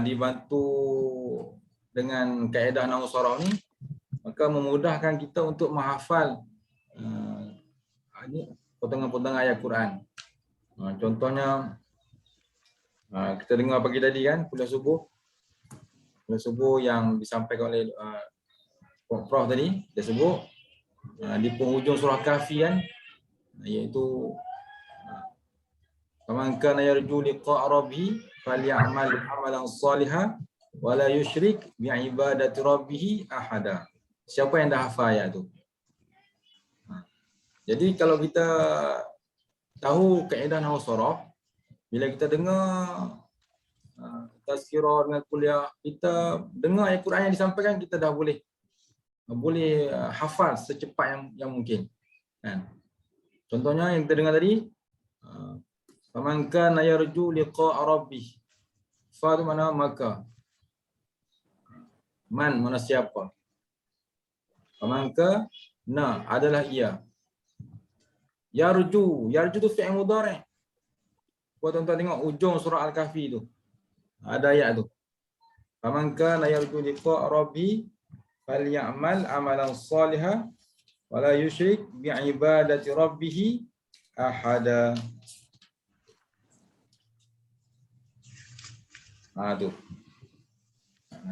dibantu dengan kaedah nahwu sharaf ni, maka memudahkan kita untuk menghafal potongan-potongan ayat Quran. Contohnya kita dengar pagi tadi kan, kuliah subuh yang disampaikan oleh Prof tadi, dia sebut di penghujung surah Kahfi kan, iaitu faman kana yarju liqa'a rabbih falyamal amalan shalihan wa la yusyrik bi ibadati rabbih ahada. Siapa yang dah hafal ayat tu? Jadi kalau kita tahu kaedah nahwu sharaf, bila kita dengar tazkirah dengan kuliah, kita dengar ayat Quran yang disampaikan, kita dah boleh hafal secepat yang mungkin. Kan? Contohnya yang kita dengar tadi, faman kana yarju liqa'a rabbih. Fa tu mana maka. Man mana siapa. Faman kana adalah ia. Yarju tu fi'il mudhari'. Buat tuan-tuan tengok ujung surah Al-Kahfi tu. Ada ayat tu. Faman kana yarju liqa'a rabbih falyamal amalan shalihan wa la yusyrik bi ibadati rabbih ahada. Tu.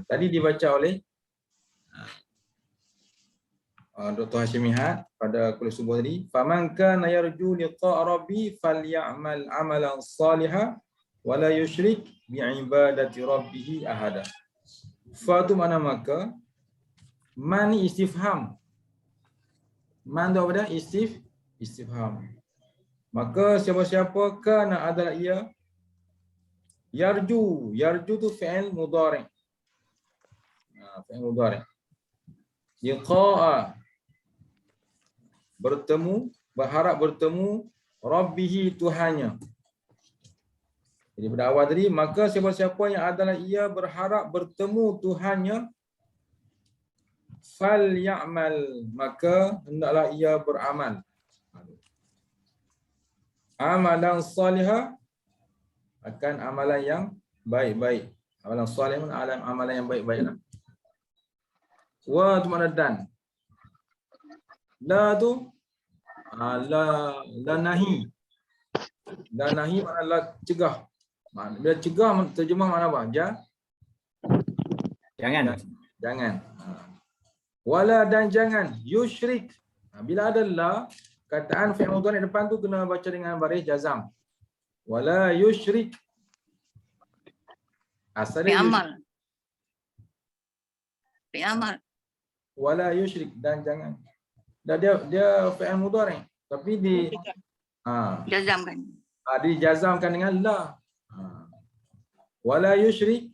Tadi dibaca oleh Dr. Hashimihat pada kuliah subuh tadi. Faman kana yarju liqa'a rabbi falyamal amalan shalihan wa la yusyrik bi ibadati rabbih ahada. Fa tu mana maka. Man ni istifham. Man tu apa dia? Istifham. Maka siapa-siapa kana adalah ia. Yarju tu fi'il mudhari'. Fi'il mudhari'. Liqa'a bertemu, berharap bertemu Rabbihi Tuhannya. Jadi pada awal tadi, maka siapa-siapa yang adalah ia berharap bertemu Tuhannya, fal ya'mal, maka hendaklah ia beramal. Amalan salihah, akan amalan yang baik-baik. Amalan salih adalah amalan yang baik-baik. Wa tu mana dan. La tu la nahi. La nahi makna la cegah. Bila cegah terjemah makna apa? Jangan. Wala dan jangan. Yusyrik. Bila ada la, kataan fi'il mudhari' depan tu kena baca dengan baris jazam. Wala yusyrik. Asalnya amal. Wala yusyrik dan jangan. Dan dia fi'il mudhari', tapi jazamkan. Dijazamkan dengan la. Wala yusyrik,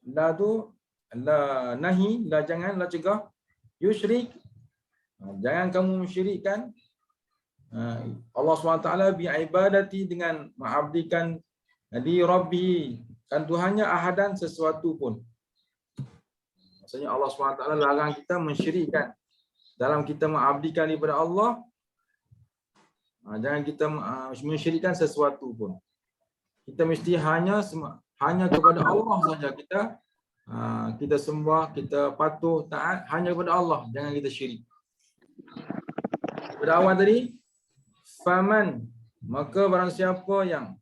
la tu la nahi, la jangan, la cegah. Yusyrik, jangan kamu mensyirikkan Allah SWT bi ibadati, dengan mengabdikan di Rabbi, kan Tuhannya, ahadan, sesuatu pun. Maksudnya Allah SWT larang kita mensyirikkan dalam kita mengabdikan kepada Allah. Jangan kita mensyirikkan sesuatu pun. Kita mesti hanya kepada Allah saja kita sembah, kita patuh, taat hanya kepada Allah, jangan kita syirik. Pada awal tadi, faman, maka barang siapa yang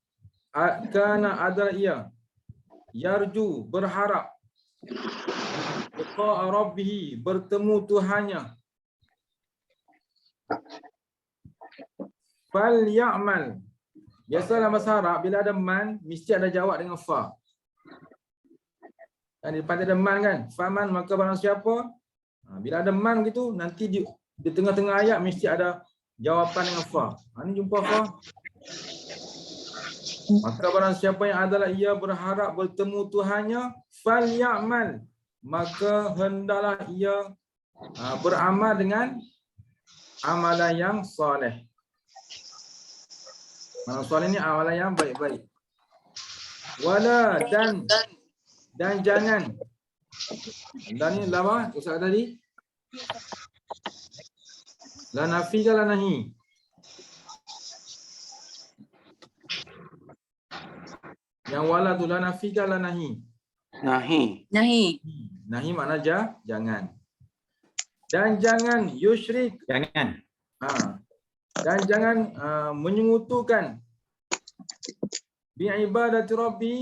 kana adalah ia, yarju berharap, liqa'a rabbih bertemu Tuhannya, fal ya'mal. Biasa dalam bahasa Arab bila ada man mesti ada jawab dengan fa. Kan di depan ada man kan? Faman, maka barang siapa. Bila ada man gitu, nanti di tengah-tengah ayat mesti ada jawapan dengan fa. Ini jumpa fa. Maka barang siapa yang adalah ia berharap bertemu Tuhannya, fal ya'mal, maka hendaklah ia beramal dengan amalan yang soleh. Amalan soleh ni amalan yang baik-baik. Wala dan jangan. Dan ni lama ustaz tadi. La nafi ke la nahi? Yang wala tu la nafi ke la nahi? Nahi. Nahi. Nahi makna jangan. Dan jangan yusyrik. Jangan. Dan jangan menyekutukan bi ibadati rabbi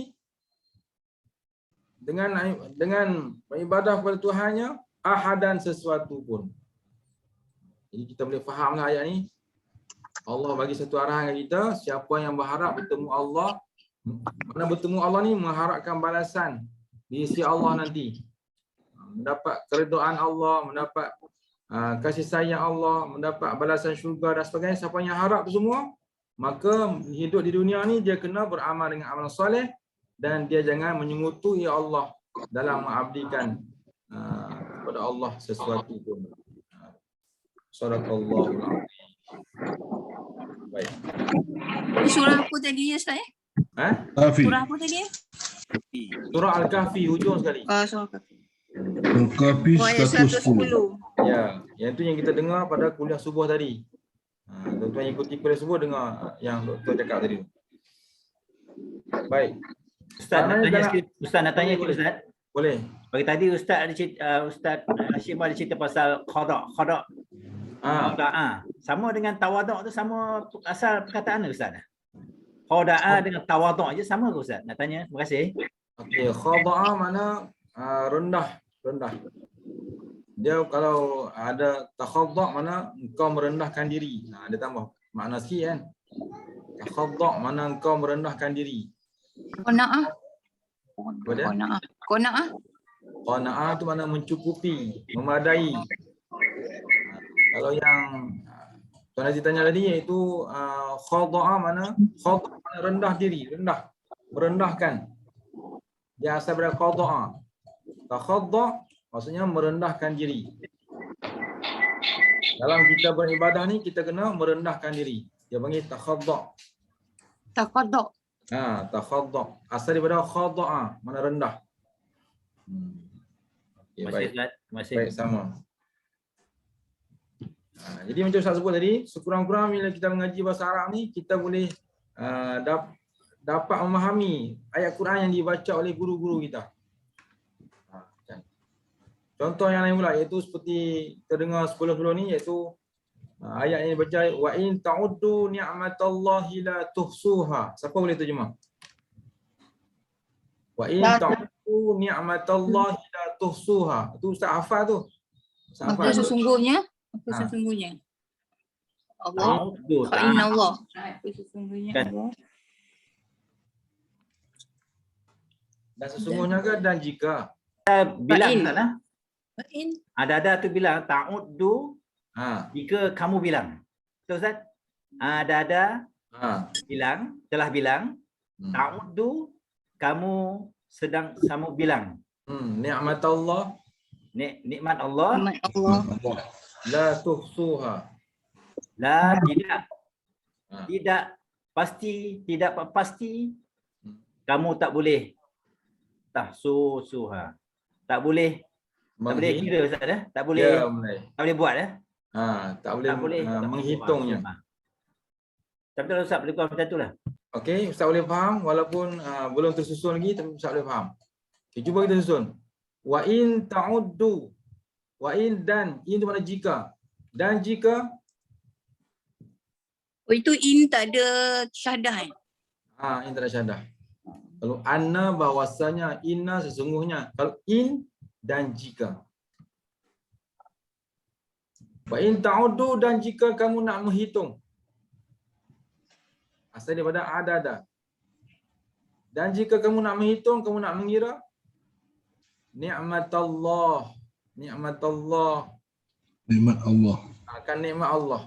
dengan beribadah kepada Tuhannya ahadan sesuatu pun. Jadi kita boleh fahamlah ayat ni. Allah bagi satu arahan kepada kita, siapa yang berharap bertemu Allah, mana bertemu Allah ni mengharapkan balasan di sisi Allah nanti. Mendapat keridaan Allah, mendapat kasih sayang Allah, mendapat balasan syurga dan sebagainya. Siapa yang harap tu semua, maka hidup di dunia ni dia kena beramal dengan amal soleh dan dia jangan menyekutukan Allah dalam mengabdikan kepada Allah sesuatu pun. Sadaqallahul azim. Baik. Surah apa tadi ya Ustaz? Kafi. Surah apa tadi? Surah Al-Kahfi hujung sekali. Surah Kahfi. Al-Kafi Ayat 110. 110. Ya, yang tu yang kita dengar pada kuliah subuh tadi. Tuan-tuan ikuti kuliah subuh dengar yang doktor cakap tadi. Baik. Ustaz nak Maknanya tanya dalam- sikit. Ustaz nak tanya Boleh, sikit Ustaz. Boleh. Bagi tadi Ustaz ada cerita, Ustaz Hashim ada cerita pasal qada. Sama dengan tawaduk tu sama asal perkataan ke Ustaz? Qada'a dengan tawaduk je sama ke Ustaz? Nak tanya. Terima kasih. Okey, khada'a mana rendah. Dia kalau ada takhadda' mana engkau merendahkan diri. Dia tambah makna sikit kan. Takhadda' mana engkau merendahkan diri. Qanaah. Apa dia? Qanaah. Qana'ah tu mana mencukupi, memadai. Kalau yang Tuan Aziz tanya tadi iaitu khada'a mana rendah diri, merendahkan. Dia asal daripada khada'a. Takhadda' maksudnya merendahkan diri. Dalam kita beribadah ni kita kena merendahkan diri. Dia panggil takhadda'. Taqaddu'. Takhadda'. Asal daripada khada'a, mana rendah. Okay, Terima kasih baik. Ustaz. Terima kasih. Baik, sama. Jadi macam Ustaz sebut tadi, sekurang-kurang bila kita mengaji bahasa Arab ni, kita boleh dapat memahami ayat Quran yang dibaca oleh guru-guru kita. Contoh yang lain pula iaitu seperti kita dengar sebelum-sebelum ni iaitu ayat yang dibaca wa in ta'uddu ni'matallahi la tuhsuha. Siapa boleh terjemah? Wa in ta'uddu ni'matallahi la tuhsuha. Itu Ustaz hafal tu. Ustaz Maka hafal. sesungguhnya. Allah. Inna Allah. Sesungguhnya Kan. Allah. Dan sesungguhnya ke dan jika. Bilang Fa'in. tak lah. Fa'in. Ada tu bilang ta'uddu jika kamu bilang. Betul Ustaz? Ada bilang, telah bilang, ta'uddu kamu sedang kamu bilang. Ni'matallah Nikmat Allah Nikmat Allah. la tuhsuha. la tidak pasti kamu tak boleh tahsusuha. Tak boleh kira Ustaz dah. Tak boleh Ya, boleh. tak boleh buat Tak boleh menghitungnya. Tapi kalau Ustaz boleh buat macam tu lah. Okey, Ustaz boleh faham walaupun belum tersusun lagi tapi Ustaz boleh faham. Okay, cuba kita susun. Wa in ta'uddu. Wa in dan in tu mana jika. Dan jika Itu in tak ada syahadah in tak ada syahadah. Kalau anna bahwasanya inna sesungguhnya. Kalau in dan jika. Wa in ta'uddu dan jika kamu nak menghitung. Asal daripada adada. Dan jika kamu nak menghitung, kamu nak mengira nikmat Allah Nikmat Allah. akan nikmat Allah.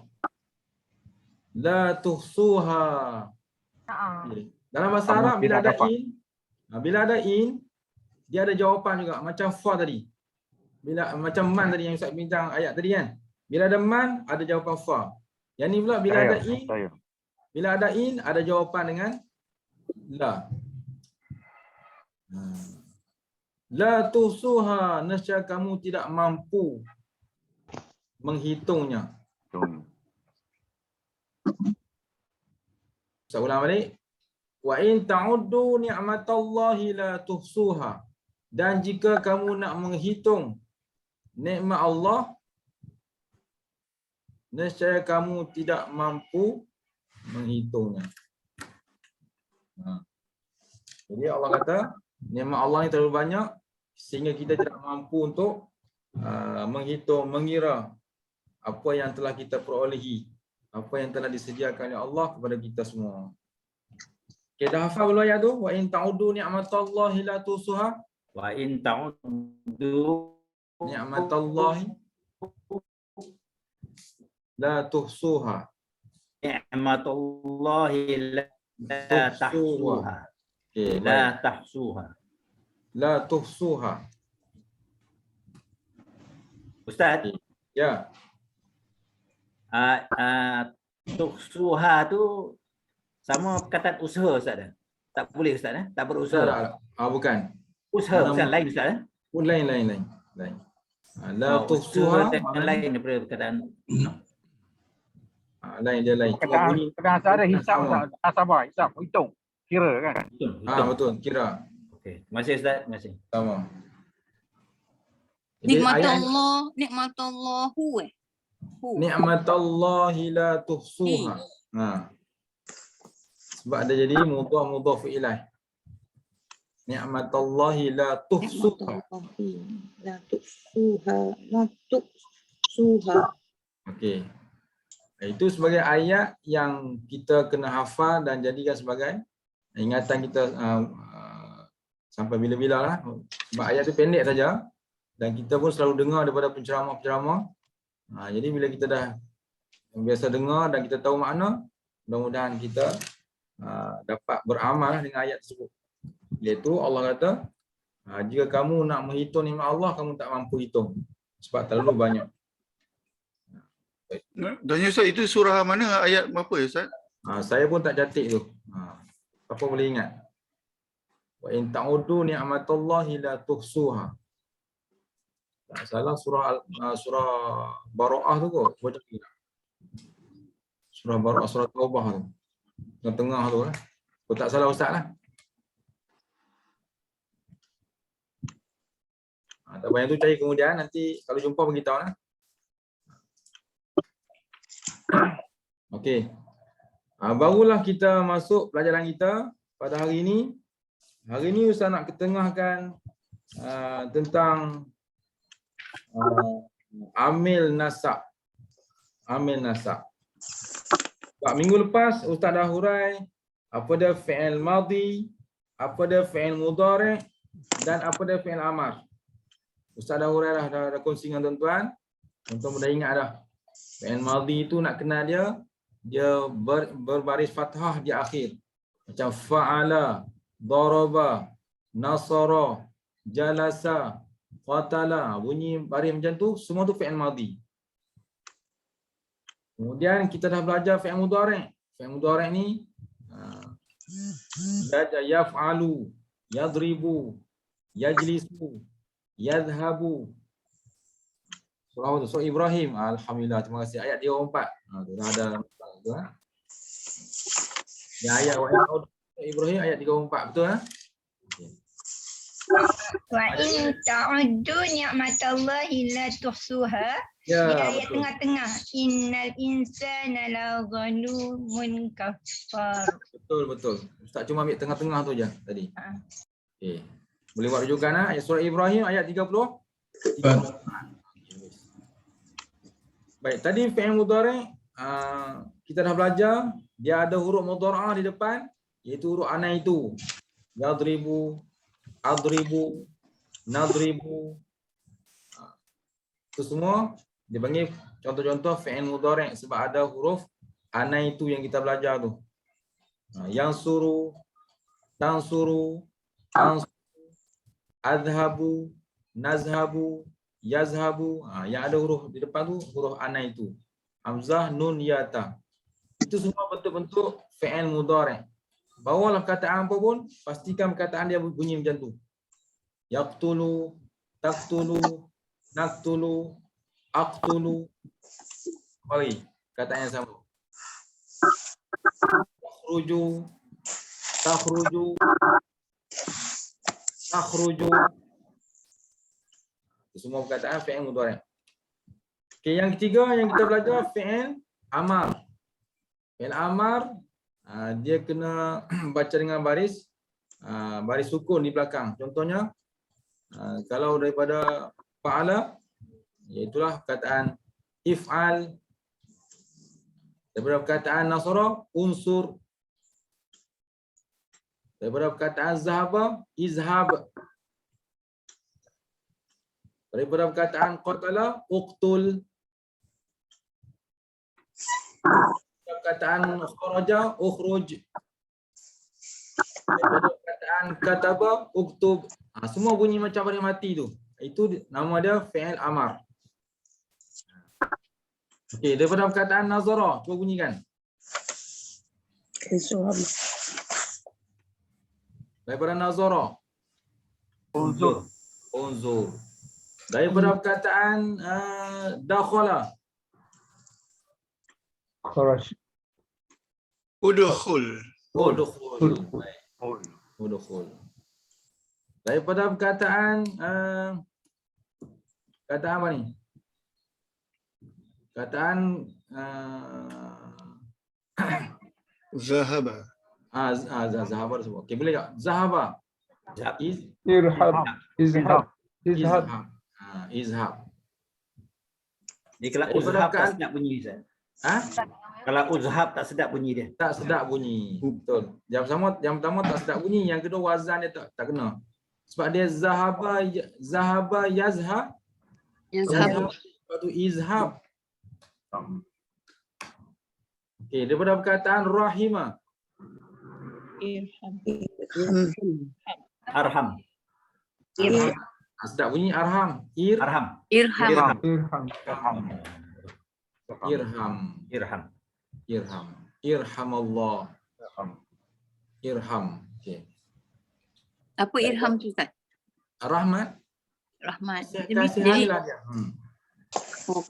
La tuhsuha. Dalam bahasa Arab bila ada in, dia ada jawapan juga macam fa tadi. Bila macam man tadi yang Ustaz bincang ayat tadi kan. Bila ada man ada jawapan fa. Yang ni pula bila ada in, bila ada in ada jawapan dengan la. La tuhsuha, nescaya kamu tidak mampu menghitungnya. Saya ulang balik. Wa in ta'uddu ni'matallahi la tuhsuha. Dan jika kamu nak menghitung nikmat Allah, nescaya kamu tidak mampu menghitungnya. Jadi Allah kata nikmat Allah ni terlalu banyak sehingga kita tidak mampu untuk menghitung, mengira apa yang telah kita perolehi, apa yang telah disediakan oleh Allah kepada kita semua. Okay, dah hafal belum ayat tu? Wa in ta'uddu ni'matallahi la tuhsuha. Wa in ta'uddu Ni'matallahi la tuhsuha. ni'matallahi la tahsuha. Okay, La tahsuha. la tuhsuha. Ustaz, Ya. tuhsuha tu sama perkataan usaha Ustaz dah. Tak boleh Ustaz tak berusaha. Bukan. Usaha bukan lain Ustaz Lain. La tuhsuha yang lain daripada perkataan. lain dia lain. Kadang asal ada hisap Ustaz. Sabar, hisap, hitung. Kira kan. Betul, kira. Okey. Terima kasih Ustaz. Terima kasih. Sama. Jadi ayat Nikmatallahu ni'matallahi la tuhsuha. Sebab ada jadi mudhaf ilaih. Ni'matallahi la tuhsuha. La tuhsuha. Okey. Itu sebagai ayat yang kita kena hafal dan jadikan sebagai ingatan kita sampai bila-bila lah. Sebab ayat tu pendek saja dan kita pun selalu dengar daripada penceramah-penceramah. Jadi bila kita dah biasa dengar dan kita tahu makna, mudah-mudahan kita dapat beramal dengan ayat tersebut. Iaitu Allah kata, jika kamu nak menghitung nikmat Allah, kamu tak mampu hitung. Sebab terlalu banyak. Tanya Ustaz, itu surah mana, ayat berapa ya Ustaz? Saya pun tak catik tu. Apa boleh ingat? Wa in ta'uddu ni'matallahi la tuhsuha. Tak salah surah Bara'ah tu kot. Baca tidak? Surah Bara'ah, surah Taubah tu. Tengah-tengah tu lah. Kalau tak salah Ustaz lah. Tak payah tu cari kemudian, nanti kalau jumpa beritahu lah. Okey. Barulah kita masuk pelajaran kita pada hari ini. Hari ini Ustaz nak ketengahkan tentang amil nasab. Amil nasab. Sebab minggu lepas Ustaz dah hurai apa dia fi'il madhi, apa dia fi'il mudhari' dan apa dia fi'il amar. Ustaz dah hurai dah kongsi dengan tuan-tuan. Tuan-tuan dah ingat dah. Fi'il madhi itu nak kenal dia berbaris fathah di akhir. Macam fa'ala, daraba, nasara, jalasa, qatala. Bunyi baris macam tu, semua tu fi'il madhi. Kemudian kita dah belajar fi'il mudhari'. Fi'il mudhari' ni yaf'alu, yadribu, yajlisu, yadhhabu. Surah apa tu? Surah Ibrahim. Alhamdulillah, terima kasih. Ayat 34. Tu dah ada tu ha. Ya, ayat Ibrahim ayat 34, betul ha? Wa in ta'uddu ni'matallahi la tuhsuha. Ya, Di ayat betul. tengah-tengah. Innal insana la zalumun kafar. Betul. Ustaz cuma ambil tengah-tengah tu je tadi. Ha. Okey. Boleh buat rujukan ha? Ayat surah Ibrahim ayat 30. Baik, tadi fi'il mudhari' kita dah belajar dia ada huruf mudhara'ah di depan iaitu huruf ana itu. Yadribu, adribu, nadribu. Itu semua dipanggil contoh-contoh fi'il mudhari' sebab ada huruf ana itu yang kita belajar tu. Yang suruh, tansuru, adhabu, nazhabu, yazhabu. Yang ada huruf di depan tu huruf ana itu. Hamzah, nun, ya, ta. Itu semua bentuk-bentuk fi'il mudhari'. Bawalah perkataan apa pun, pastikan perkataan dia bunyi macam tu. Yaqtulu, taqtulu, naqtulu, aqtulu. Mari, perkataan yang sama. Yakhruju, takhruju, takhruju. Semua perkataan fi'il mudhari'. Okey, yang ketiga yang kita belajar fi'il amar. Fi'il amar dia kena baca dengan baris sukun di belakang. Contohnya kalau daripada fa'ala, iaitulah perkataan if'al. Daripada perkataan nasara, unsur. Daripada perkataan zahaba, izhab. Daripada perkataan qatala, uqtul. Perkataan kharaja, ukhruj. Daripada perkataan kataba, uktub. Semua bunyi macam pada mati tu. Itu nama dia fi'il amar. Okey, daripada perkataan nazara, cuba bunyikan. Daripada nazara, Unzur. unzur. Daripada perkataan dakhala, Kharaj. Udkhul. udkhul. Baik, Ul. udkhul. Daripada perkataan perkataan apa ni? Perkataan Zahaba. zahaba disebut. Okey, boleh tak? Zahaba. Irhab. Izhab. Izhab. Izhab. Dia kalau Daripada uzhab tak perkataan- sedap bunyi Ustaz. Kalau uzhab tak sedap bunyi dia. Tak sedap bunyi. Betul. Yang pertama tak sedap bunyi, yang kedua wazan dia tak kena. Sebab dia zahaba yazhab. Yazhab. Lepas tu izhab. Okey, daripada perkataan rahima. Arham. Sedap bunyi arham. Arham. Irham. Irham. Irham. Irham. Irhamallah. Irham. Okey. Apa irham tu Ustaz? Rahmat. Rahmat. Jadi Kasihanilah dia.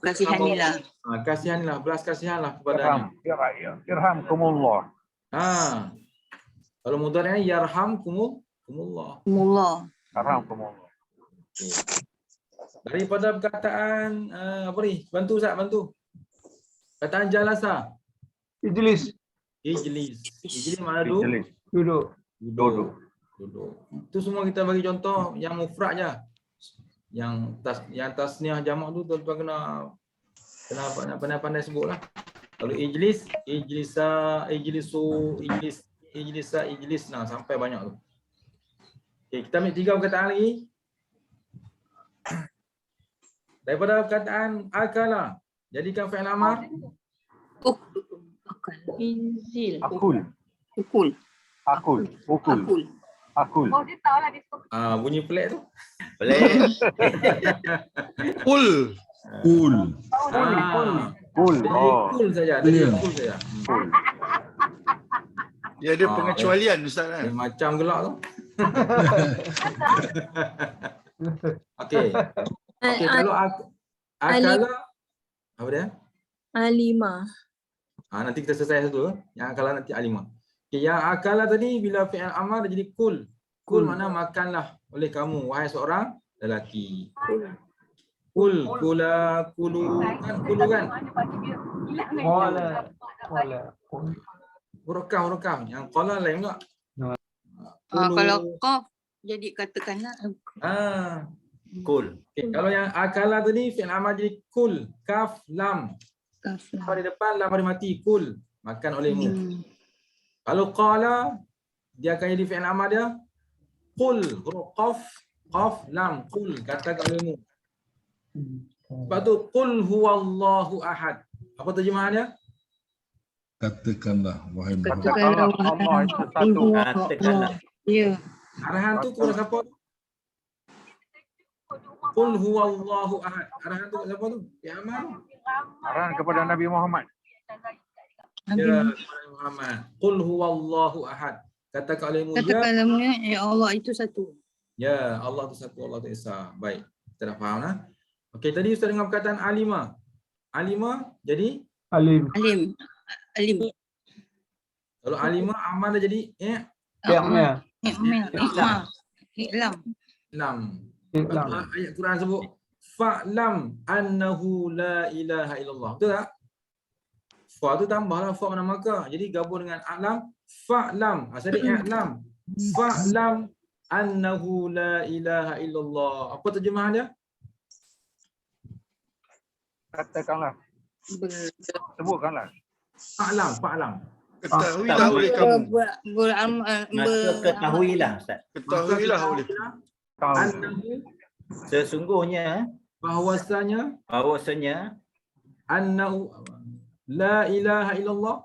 kasihanilah. Kasihanilah, belas kasihanlah Irham. kepadanya. Irhamkumullah. Kalau mudhari' yarhamkumullah. Mullah. Irhamkumullah. Okey. Daripada perkataan apa ni? Bantu Ustaz, bantu. Perkataan jalasa. Ijlis. Ijlis. Ijlis makna duduk. Ijlis. Duduk. Duduk. Itu semua kita bagi contoh yang mufrad je. Yang tasniah jamak tu tuan-tuan kena pandai-pandai sebutlah. Kalau ijlis, ijlisa, ijlisu, ijlisa, ijlisna sampai banyak tu. Okey, kita ambil 3 perkataan lagi. Daripada perkataan akala, jadikan fi'il amar. Inzil. Akul. Ukul. Akul. Ukul. Akul. Akul. Bunyi pelik tu. Boleh. Ul. Kul. Kul. Jadi Oh. cool saja, jadi cool saja. Dia ada pengecualian Ustaz kan? Macam gelak tu. Okey. Okey, kalau akala apa dia? Alimah. Nanti kita selesai satu. Yang akala nanti alimah. Okey, yang akala tadi bila fi'il amar dia jadi kul. Kul makna makanlah oleh kamu wahai seorang lelaki. Kul, kula, kulu kan, kulu kan. Qala. Huruf-huruf. Yang qala lain pula. Kalau qaf jadi katakanlah Kul. Okay, kalau yang akala tadi fi'il amar jadi kul, kaf, lam. kaf. Pada depan lam pada mati, kul, makan olehmu. Kalau qala dia akan jadi fi'il amar dia qul, huruf qaf, lam, qul, katakan olehmu. Sebab tu qul huwallahu ahad. Apa terjemahan dia? Katakanlah wahai Muhammad. Katakanlah Allah itu satu. Katakanlah. Ya. Arahan tu kepada siapa? Qul huwallahu ahad. Arahan tu kepada siapa tu? Ya amal. Arahan kepada Nabi Muhammad. Ya kepada Muhammad. Qul huwallahu ahad. Katakan olehmu ya. Katakanlah ya Allah itu satu. Ya, Allah tu satu, Allah tu esa. Baik, kita dah faham lah. Okey, tadi Ustaz dengan perkataan alima. Alima jadi, Alim. Alim. kalau alima amal dia jadi I'lam. I'lam. Lam. I'lam. Ayat Quran sebut fa'lam annahu la ilaha illallah. Betul tak? Fa tu tambahlah fa mana maka. Jadi gabung dengan a'lam, fa'lam. Asal dia i'lam. Fa'lam annahu la ilaha illallah. Apa terjemahan dia? Katakanlah. Sebutkanlah. Fa'lam. Ketahuilah oleh kamu. Maka ketahuilah Ustaz. Ketahuilah oleh Tahu. Annahu Sesungguhnya bahwasanya annahu la ilaha illallah.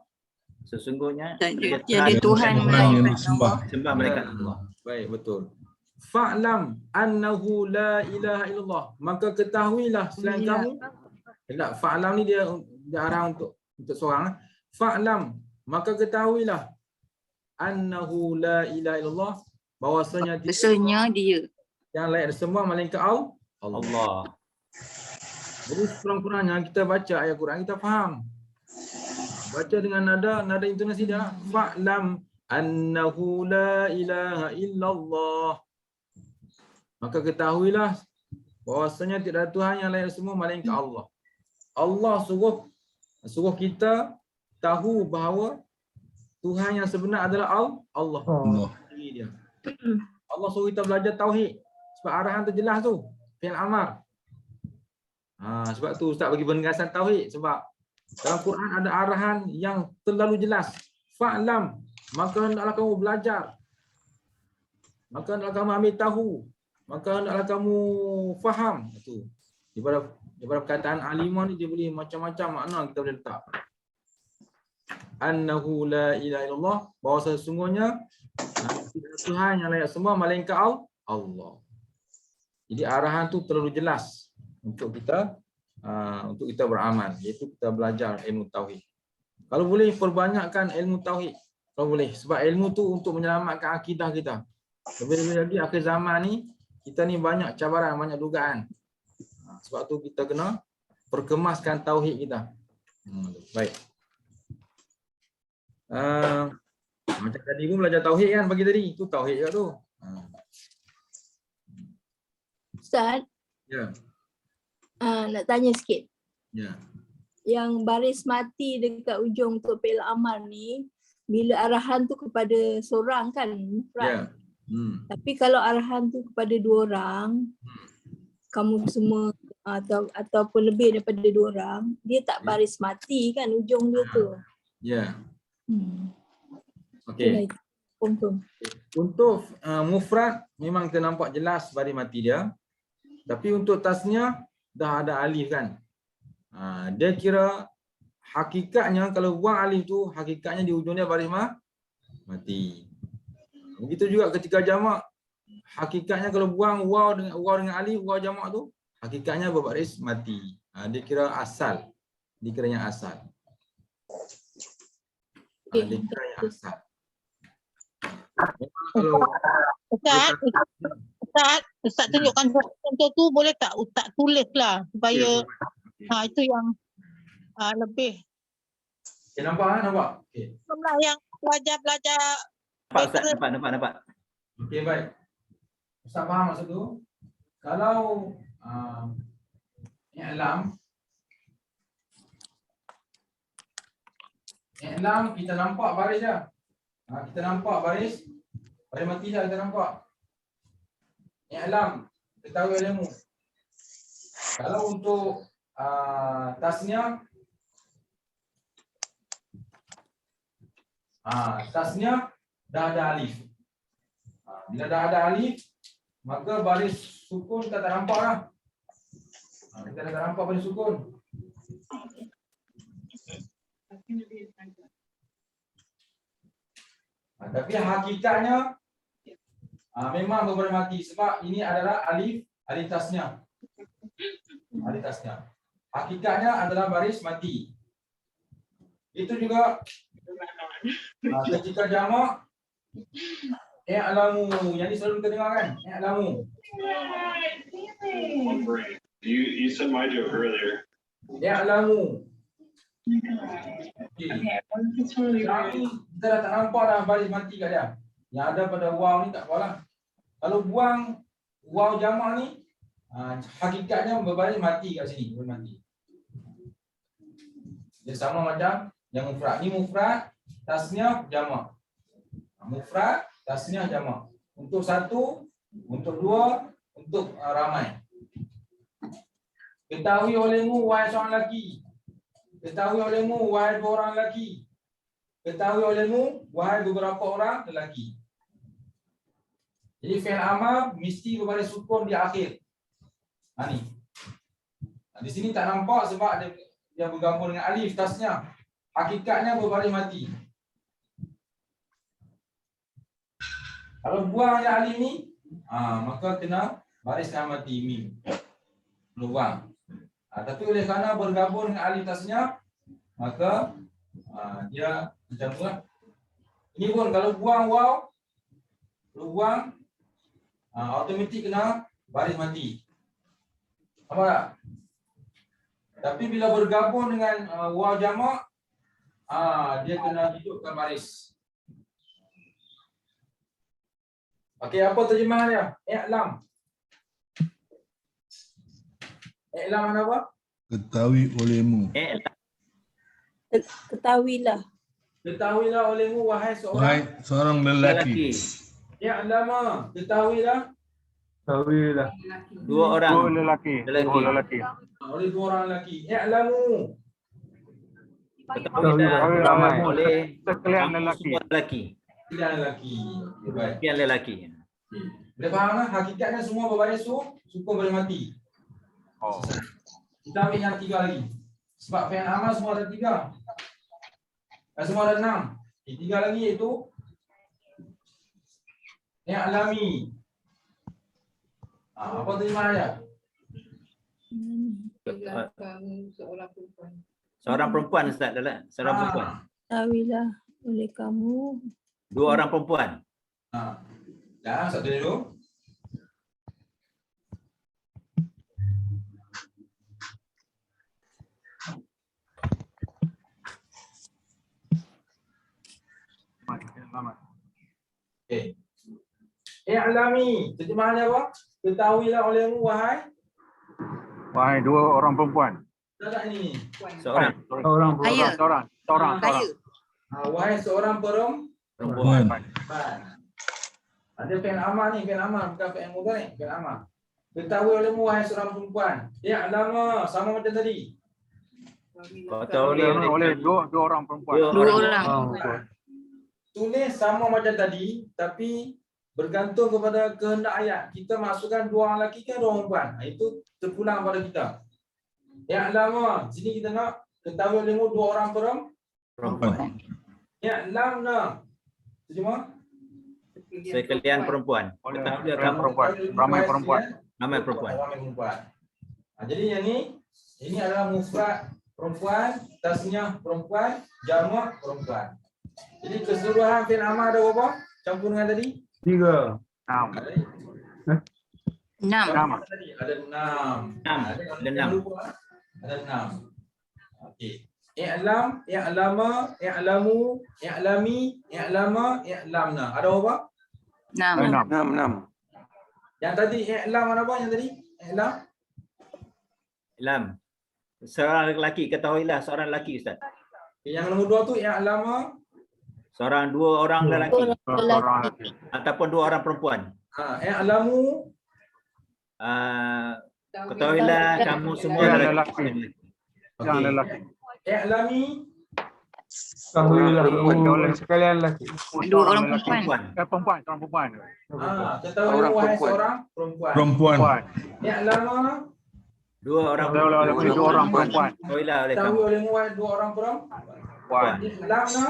sesungguhnya Tiada Tuhan melainkan Allah. sembah malaikat Allah. Baik, betul. Fa'lam annahu la ilaha illallah. Maka ketahuilah selain kamu. Tak, fa'lam ni dia arah untuk seorang. Fa'lam, maka ketahuilah annahu la ilaha illallah, bahwasanya Besarnya dia. yang lain semua melainkan Allah. Jadi kurang-kurangnya kita baca ayat Quran kita faham. Baca dengan nada intonasi dia. Fa'lam annahu la ilaha illallah. Maka ketahuilah bahwasanya tidak ada Tuhan yang lain semua melainkan Allah. Allah suruh kita tahu bahawa Tuhan yang sebenar adalah Allah. Dia. Allah suruh kita belajar tauhid. Sebab arahan tu jelas tu. Fi'il amar. Sebab tu Ustaz bagi penegasan tauhid. Sebab dalam Quran ada arahan yang terlalu jelas. Fa'lam. Maka hendaklah kamu belajar. Maka hendaklah kamu ambil tahu. Maka hendaklah kamu faham. Itu. Daripada perkataan alimah ni dia boleh macam-macam makna kita boleh letak. Annahu la ilaha illallah, bahawa sesungguhnya tidak Tuhan yang layak semua melainkan Allah. Jadi arahan tu terlalu jelas untuk kita beramal, iaitu kita belajar ilmu tauhid. Kalau boleh perbanyakkan ilmu tauhid, kalau boleh, sebab ilmu tu untuk menyelamatkan akidah kita. Lebih-lebih lagi akhir zaman ni kita ni banyak cabaran, banyak dugaan. Sebab tu kita kena perkemaskan tauhid kita. Baik. Macam tadi pun belajar tauhid kan pagi tadi. Itu tauhid juga tu. Ustaz, Ya. nak tanya sikit. Ya. Yang baris mati dekat ujung untuk fi'il amar ni, bila arahan tu kepada seorang kan? Ya. Tapi kalau arahan tu kepada dua orang, kamu semua ataupun lebih daripada dua orang, dia tak baris mati kan ujung dia tu. Ya. Okey. Confirm. Untuk mufrad memang kita nampak jelas baris mati dia. Tapi untuk tasniah dah ada alif kan. Dia kira hakikatnya kalau buang alif tu hakikatnya di ujung dia baris mati. Begitu juga ketika jamak, hakikatnya kalau buang waw dengan alif, waw jamak tu hakikatnya berbaris mati. Dia kira asal. Dikiranya asal. Dikiranya asal. Ustaz tunjukkan contoh tu boleh tak? Ustaz tulis lah supaya itu yang lebih. Okay, nampak? Okay. Semua yang belajar Nampak. Okey, baik. Ustaz faham maksud tu? Kalau i'lam kita nampak baris dia. Kita nampak baris mati dah kita nampak. I'lam kita tahu ilmu. Kalau untuk tasniah dah ada alif. Bila dah ada alif, maka baris sukun kita tak nampak lah. Kita dah tak nampak baris sukun. Tapi hakikatnya memang berbaris mati sebab ini adalah alif tasniah. Alif tasniah. Hakikatnya adalah baris mati. Itu juga ketika jamak i'lamu, yang ni selalu kita dengar kan? I'lamu. You said my joke earlier. I'lamu. Okay. Kita dah tak nampak dah baris mati kat dia. Yang ada pada waw ni tak apalah. Kalau buang waw jamak ni, hakikatnya berbaris mati kat sini, bermati. Dia sama macam yang mufrad. Ni mufrad, tasniah, jamak. Mufrad, tasniah, jamak. Untuk satu, untuk dua, untuk ramai. Ketahui olehmu wahai seorang lelaki. Ketahui olehmu wahai dua orang lelaki. Ketahui olehmu wahai beberapa orang lelaki. Jadi fi'il amar mesti berbaris sukun di akhir. Ni. Di sini tak nampak sebab dia bergabung dengan alif tasnya. Hakikatnya berbaris mati. Kalau buang yang alif ni, maka kena baris dengan mati mim. Peluang. Tapi oleh kerana bergabung dengan alif tasnya, maka dia macam tu lah. Ini pun kalau buang waw, buang automatik kena baris mati. Apa tak? Tapi bila bergabung dengan waw jamak, dia kena hidupkan baris. Okey, apa terjemahan dia? I'lam. I'lam mana apa? Ketahui olehmu. Ketahuilah. Ketahuilah olehmu wahai Wahai seorang lelaki. I'lama. Ketahuilah. Ketahuilah. Dua orang. Dua lelaki. Dua lelaki. Oleh dua orang lelaki. I'lamu. Ketahuilah oleh sekalian kamu lelaki. semua lelaki. Tidak lelaki. Baik. Sekian lelaki. Boleh faham tak? Hakikatnya semua berbaris sukun boleh mati. Oh. Kita ambil yang tiga lagi. Sebab fi'il amal semua ada tiga. Semua ada 6. Tiga lagi iaitu i'lami. Apa terjemahan dia? Seorang perempuan Ustaz dalam seorang perempuan. Ketahuilah oleh kamu. Dua orang perempuan. Dah, satu dulu. Okey. I'lami. Terjemahannya apa? Ketahuilah olehmu wahai. Wahai dua orang perempuan. Tak ini. Seorang Saya. Seorang. Saya. Wahai seorang perempuan. Ada fi'il amar ni, fi'il amar bukan fi'il mudhari, fi'il amar. Ketahui olehmu wahai seorang perempuan. I'lama sama macam tadi. Kau tahu Oleh dua orang perempuan. Dua orang. Tulis sama macam tadi, tapi bergantung kepada kehendak ayat. Kita masukkan dua orang lelaki ke dua orang perempuan. Itu terpulang pada kita. I'lama, sini kita nak ketahui olehmu dua orang perempuan. I'lamna. Terjemah? Sekalian perempuan. Ketahuilah kamu Perempuan. Ramai perempuan. ramai perempuan. Ramai perempuan. Jadi yang ini adalah mufrad perempuan, tasniah perempuan, jamak perempuan. Jadi keseluruhan fi'il amar ada berapa? Campur dengan tadi? 3. 6. 6. Ada 6. Ada 6. Okey. I'lam, i'lama, i'lamu, i'lami, i'lama, i'lamna. Ada berapa? 6. Yang tadi i'lam ada apa yang tadi? I'lam. Ilham. Seorang lelaki, ketahuilah seorang lelaki Ustaz. Yang nombor 2 tu i'lama. Seorang dua orang lelaki Lelaki. ataupun dua orang perempuan. I'lamu. Ketahuilah kamu semua Yang lelaki. Yang lelaki. I'lami. Ketahuilah oleh sekalian lelaki. Dua orang lelaki. perempuan. Perempuan, seorang perempuan. Ketahui wahai seorang perempuan. Perempuan. I'lama. Dua orang Oleh dua orang perempuan. Ketahuilah oleh Ketahui kamu. oleh wahai dua orang perempuan. I'lamna.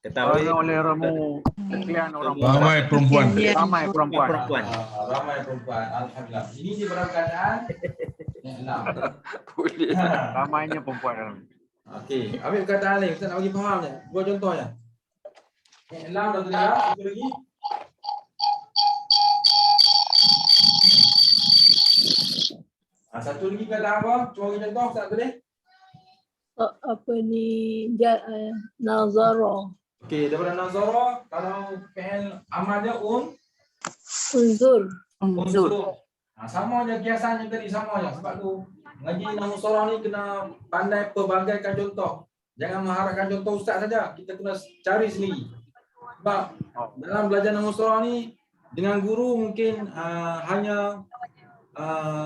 Ketahui Oleh remu sekalian orang Ramai perempuan. Ramai perempuan. perempuan. Ramai perempuan. Alhamdulillah. Ini di dalam keadaan i'lam. Ramainya perempuan. Okey, ambil perkataan lain. Ustaz nak bagi faham je. Dua contoh je. I'lam dah terlihat. Satu lagi. Satu lagi kata apa? Cuba bagi contoh, Ustaz boleh? Apa ni? Nazara. Okey, daripada nazara, kalau fi'il amal dia Unzur. Unzur. sama je kiasannya tadi, sama je. Sebab tu ngaji namusarah ni kena pandai perbagaikan contoh. Jangan mengharapkan contoh ustaz saja. Kita kena cari sendiri. Sebab dalam belajar namusarah ni dengan guru mungkin hanya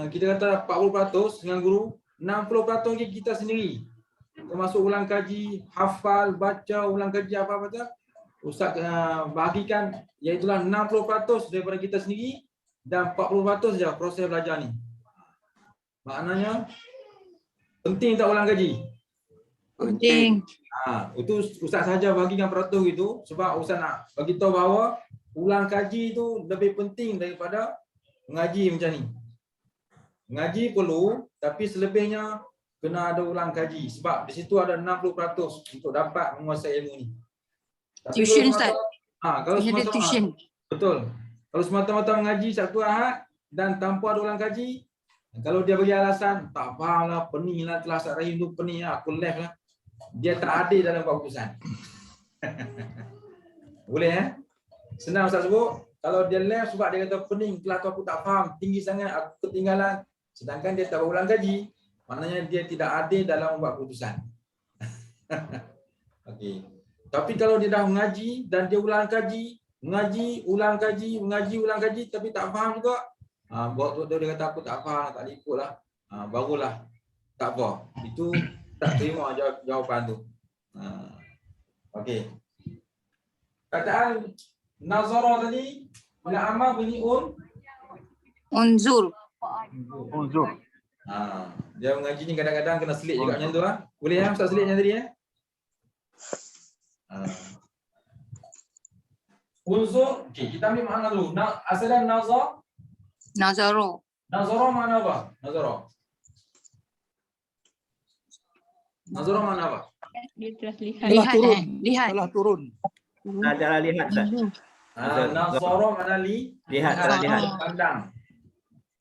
kita kata 40% dengan guru, 60% lagi kita sendiri. Termasuk ulang kaji, hafal, baca, ulang kaji apa-apa tu. Ustaz bahagikan iaitulah 60% daripada kita sendiri dan 40% saja proses belajar ni. Maknanya penting tak ulang kaji? Penting. Itu Ustaz saja bahagikan peratus itu sebab Ustaz nak bagi tahu bahawa ulang kaji itu lebih penting daripada mengaji macam ni. Mengaji perlu tapi selebihnya kena ada ulang kaji sebab di situ ada 60% untuk dapat menguasai ilmu ni. Tuition Ustaz. Kalau semata-mata tuition. betul. Kalau semata-mata mengaji Sabtu Ahad dan tanpa ada ulang kaji, kalau dia bagi alasan tak faham lah, pening lah, kelas Rahim tu pening lah, aku left lah. Dia tak adil dalam keputusan. Boleh Senang Ustaz sebut. Kalau dia left sebab dia kata pening, kelas tu aku tak faham, tinggi sangat, aku ketinggalan. Sedangkan dia tak berulang kaji, maknanya dia tidak adil dalam membuat keputusan. Okey. Tapi kalau dia dah mengaji dan dia ulang kaji, mengaji, ulang kaji tapi tak faham juga. Buat dia kata aku tak faham, tak ikut lah. Barulah tak apa. Itu tak terima jawapan tu. Okey. Kataan nazara tadi bila amal bunyi Unzur. Unzur. Dia mengaji ni kadang-kadang kena selit juga macam tu Boleh Ustaz selit macam tadi Unzur. Okey, kita ambil makna dulu. Asalan nazar. Nazaro. Nazara makna apa? Nazara makna apa? Dia telah lihat. Lihat lihat. Telah turun. Jalan lihat Ustaz. Nazara makna Lihat. pandang.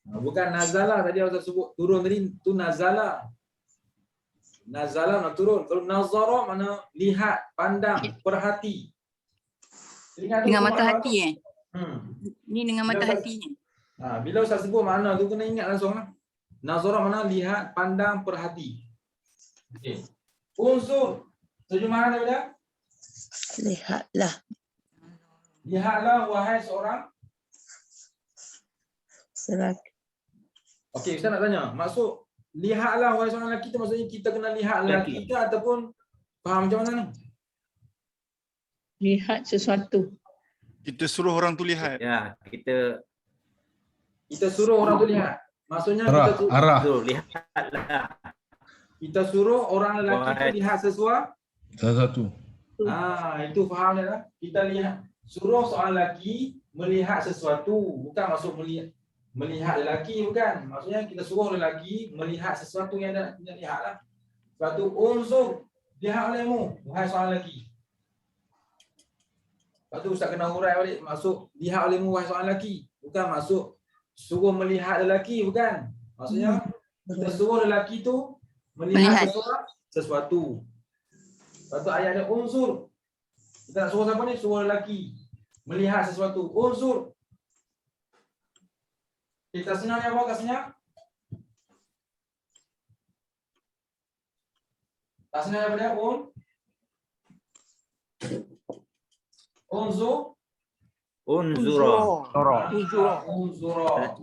Bukan nazala tadi Ustaz sebut turun tadi tu nazala. Nazala nak turun. Kalau nazara mana lihat, pandang, perhati. Dengan mata hati Ni dengan mata hati ni. Bila Ustaz sebut makna tu kena ingat langsung lah. Nazara mana lihat, pandang, perhati. Okey. Unsur terjemahan daripada Lihatlah. lihatlah wahai seorang. Okey, Ustaz nak tanya. Maksud lihatlah wahai seorang lelaki tu maksudnya kita kena lihat lelaki kita ataupun faham macam mana ni? Lihat sesuatu. Kita suruh orang tu lihat. Ya, kita suruh orang tu lihat. Maksudnya Arah. lihatlah. kita suruh orang lelaki tu lihat sesuatu. Satu. Itu faham dah. Kita lihat suruh seorang lelaki melihat sesuatu, bukan maksud melihat lelaki, bukan. Maksudnya kita suruh lelaki melihat sesuatu yang dia lihatlah. Sebab tu unzur, lihat olehmu wahai seorang lelaki. Lepas tu Ustaz kena hurai balik. Maksud lihat olehmu wahai seorang lelaki. Bukan maksud suruh melihat lelaki. Bukan. Maksudnya kita suruh lelaki tu melihat sesuatu. Lepas tu ayat dia unsur. Kita nak suruh siapa ni? Suruh lelaki melihat sesuatu. Unsur. Kita senang apa kasnya? Tak senang apa dia? Unzura. Unzura apa tu?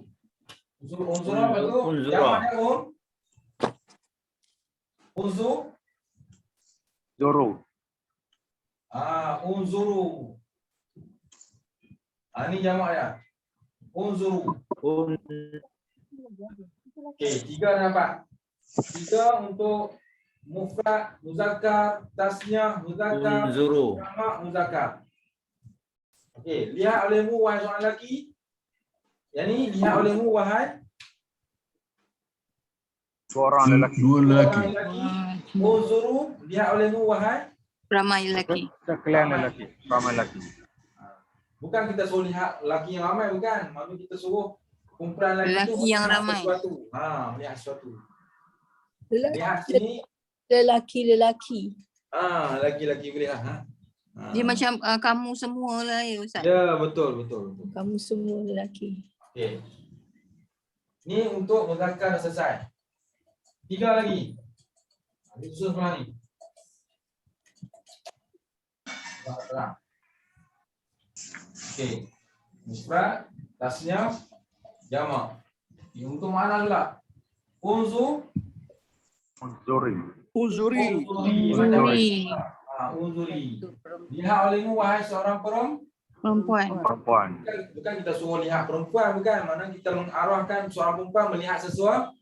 Zoro. Unzuru. Ini jamak ya. Unzuru. Okey, 3 dapat. 3 untuk mufrad, muzakkar, tasniah, muzakkar, jamak, muzakkar. Okey, lihat olehmu wahai seorang lelaki. Yang ni lihat olehmu wahai Dua lelaki. Unzuru, lihat olehmu wahai Ramai lelaki. Sekalian lelaki. Ramai lelaki. Bukan kita suruh lihat lelaki yang ramai, bukan. Maksud kita suruh kumpulan lelaki yang ramai. Sesuatu. Melihat sesuatu. Lihat Lelaki. sini. Lelaki. Lelaki-lelaki boleh lah. Dia macam kamu semua lah ya Ustaz. Ya, betul. Kamu semua lelaki. Okey. Ni untuk muzakkar dah selesai. 3 lagi. Ini susun sebelah ni. Terang. Okey. Mufrad, tasniah, jamak. Ini untuk mana pula? Unzuri. Uzuri. Unzuri. Lihat olehmu wahai seorang Perempuan. Bukan kita suruh lihat perempuan, bukan. Mana kita mengarahkan seorang perempuan melihat sesuatu.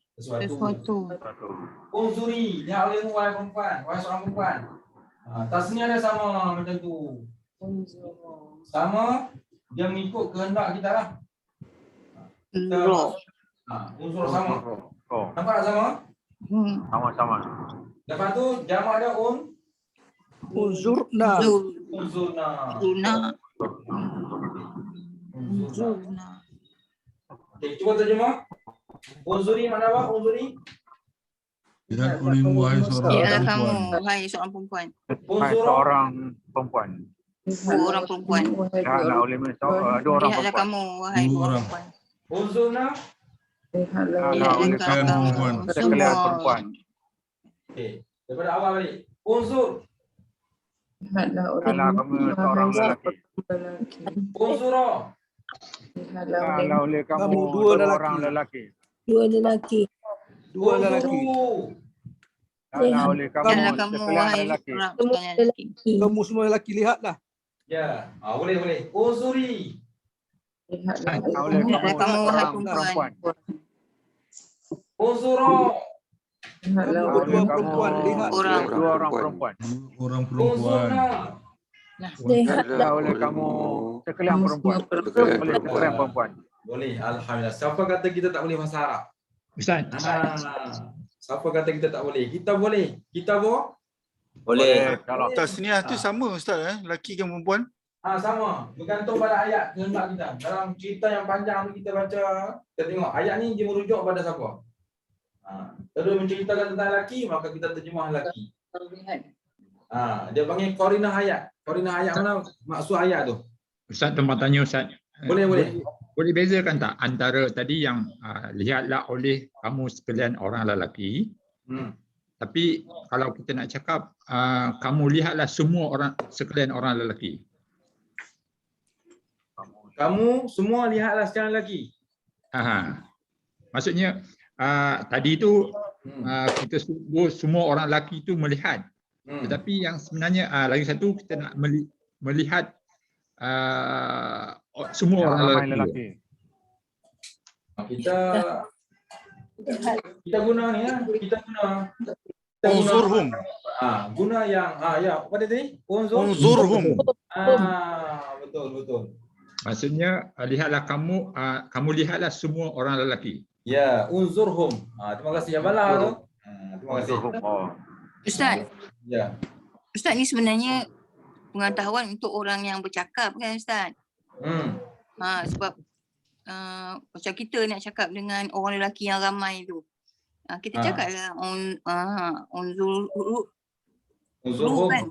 Unzuri, lihat olehmu wahai perempuan, wahai seorang perempuan. Tasniah dia sama macam tu. Sama, dia mengikut kehendak kita lah. Unsur sama. Nampak tak sama? Sama-sama. Lepas tu jamak dia Uzurna. Uzurna. Okey, cuba terjemah. Unzuri mana apa? Unzuri. Lihat olehmu wahai seorang Lihatlah kamu, perempuan. wahai seorang perempuan. Seorang perempuan. Dua orang perempuan. Lihatlah olehmu dua orang Lihatlah perempuan. kamu, wahai dua orang perempuan. Unzurna. Lihatlah oleh Sekalian kamu perempuan. sekalian perempuan. Okey, daripada awal balik. Unzur. Lihatlah kamu seorang lelaki. Unzura. Lihatlah oleh kamu dua orang lelaki. Dua lelaki. Unzuru. Lihatlah oleh kamu Lihatlah kamu, sekalian wahai lelaki. orang Semua sekalian lelaki. lelaki. Kamu semua lelaki lihatlah. Ya, boleh. Unzuri. Lihatlah oleh Lihatlah kamu, wahai seorang perempuan. Unzura. Lihatlah oleh kamu Orang. dua orang perempuan. Orang perempuan. Unzurna. Lihatlah oleh kamu sekalian perempuan. Oleh sekalian perempuan. Boleh, alhamdulillah. Siapa kata kita tak boleh bahasa Arab? Ustaz. Siapa kata kita tak boleh? Kita boleh. Kita Boleh. Kalau Tasniah tu sama Ustaz lelaki ke perempuan? sama. Bergantung pada ayat kehendak kita. Dalam cerita yang panjang ni kita baca, kita tengok ayat ni dia merujuk pada siapa. Kalau menceritakan tentang lelaki, maka kita terjemah lelaki. Dia panggil qarinah ayat. Qarinah ayat mana maksud ayat tu? Ustaz, tempat tanya Ustaz. Boleh. Boleh bezakan tak antara tadi yang lihatlah oleh kamu sekalian orang lelaki. Tapi kalau kita nak cakap kamu lihatlah semua orang sekalian orang lelaki. Kamu semua lihatlah sekalian lelaki. Maksudnya tadi tu kita sebut semua orang lelaki itu melihat. Tetapi yang sebenarnya lagi satu kita nak melihat semua orang lelaki. Kita guna ni kita guna Unzurhum. Guna yang apa dia tadi? Unzurhum. Betul. Maksudnya lihatlah kamu lihatlah semua orang lelaki. Ya, unzurhum. Terima kasih Abala tu. Terima kasih. Ustaz. Ya. Ustaz ni sebenarnya pengetahuan untuk orang yang bercakap kan Ustaz? Sebab macam kita nak cakap dengan orang lelaki yang ramai tu. Kita cakaplah unzuru kan?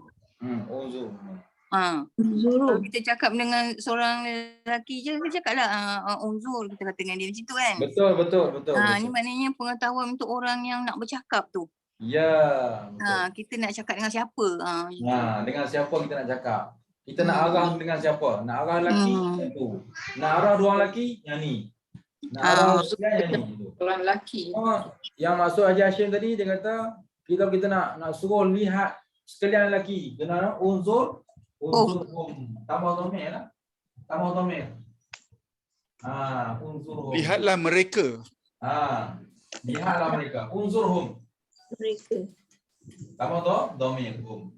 Kalau kita cakap dengan seorang lelaki je, kita cakaplah unzur, kita kata dengan dia macam tu kan? Betul. Ni maknanya pengetahuan untuk orang yang nak bercakap tu. Ya. Kita nak cakap dengan siapa? Dengan siapa kita nak cakap? Kita nak arah dengan siapa? Nak arah lelaki yang tu. Nak arah dua orang lelaki yang ni. Nak arah yang ni. Orang lelaki. Yang maksud Haji Hashim tadi dia kata kita nak suruh lihat sekalian lelaki. Kena unzur tambah dhamir lah. Tambah dhamir. Unzurhum. Lihatlah mereka. Lihatlah mereka. Unzurhum. Mereka. Tambah dhamir hum.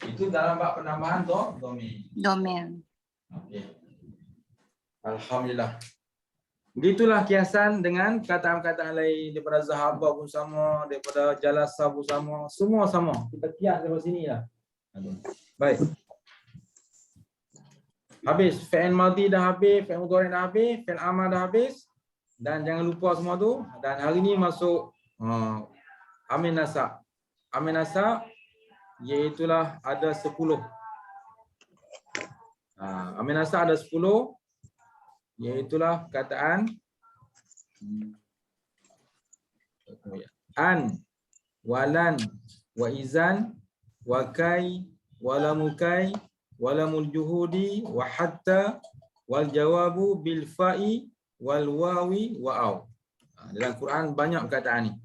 Itu dalam bab penambahan dhamir. Okey. Alhamdulillah. Begitulah kiasan dengan kataan-kataan lain daripada zahabah pun sama, daripada jalasah pun sama, semua sama. Kita kias dari sini lah. Baik. Habis, fi'il madhi dah habis, fi'il mudhari dah habis, fi'il amar dah habis. Dan jangan lupa semua tu. Dan hari ni masuk amin nasa. Amin nasa iaitulah ada 10. Amil nasab ada 10, iaitulah perkataan an, walan, wa izan, wa kai, walamukai, walamul juhudi, wa hatta, wal jawabu bil fa'i, wal wawi, wa au. Dalam Quran banyak perkataan ni.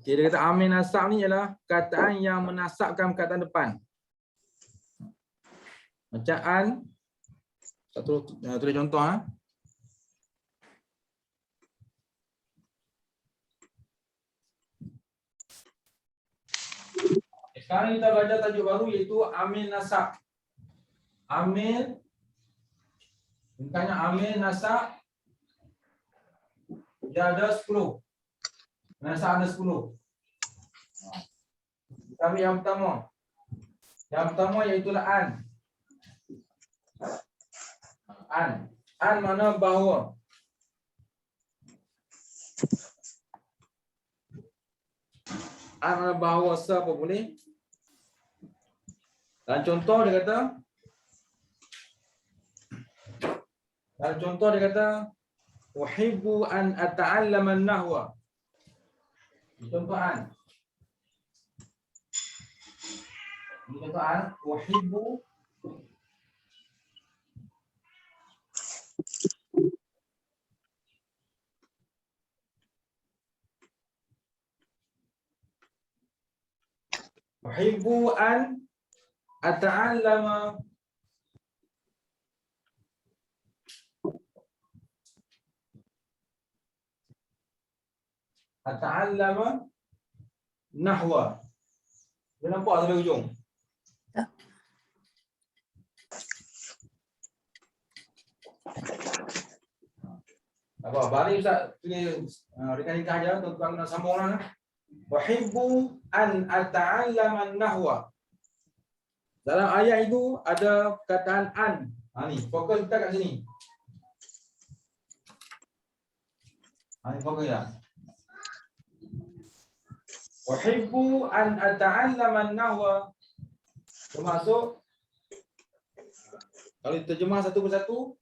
Dia kata amil nasab ni ialah perkataan yang menasabkan perkataan depan. Macam an, tulis contoh Sekarang kita belajar tajuk baru iaitu amil nasab. Amil, bukannya amil nasab, dia ada 10. Nasab ada 10. Tapi yang pertama iaitulah an. An mana bahawa. An mana bahawa siapa boleh? Dan contoh dia kata uhibbu an ata'allama an-nahwa. Contoh an. Ini contoh an, uhibbu an ata'allama nahwa. Dia nampak sampai hujung? Tak. Apa? Balik Ustaz tulis ringkas aja, tuan-tuan kena sambung lah. Uhibbu an ata'allama nahwa. Dalam ayat itu ada perkataan an. Ni fokus kita kat sini. Ni fokus ya. Uhibbu an ata'allama nahwa. Termasuk kalau diterjemah satu persatu,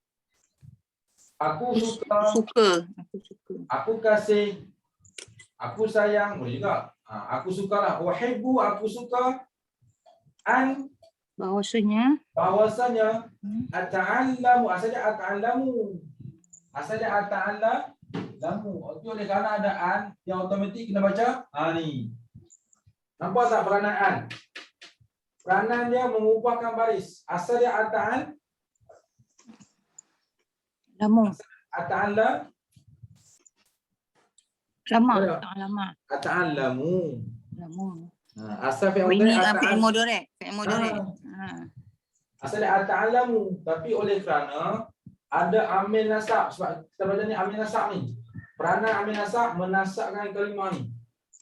aku suka, aku kasih, aku sayang, boleh juga. Aku sukalah. Uhibbu, aku suka. An, bahwasanya ata'allamu, asalnya ata'allamu. Itu oleh kerana ada an yang automatik kena baca ni. Nampak tak peranan an? Peranan dia mengubahkan baris. Asal dia ata'allamu. Asal fi'il mudhari'. Asal dia ata'allamu, tapi oleh kerana ada amil nasab, sebab kita belajar ni amil nasab ni. Peranan amil nasab menasabkan kalimah ni.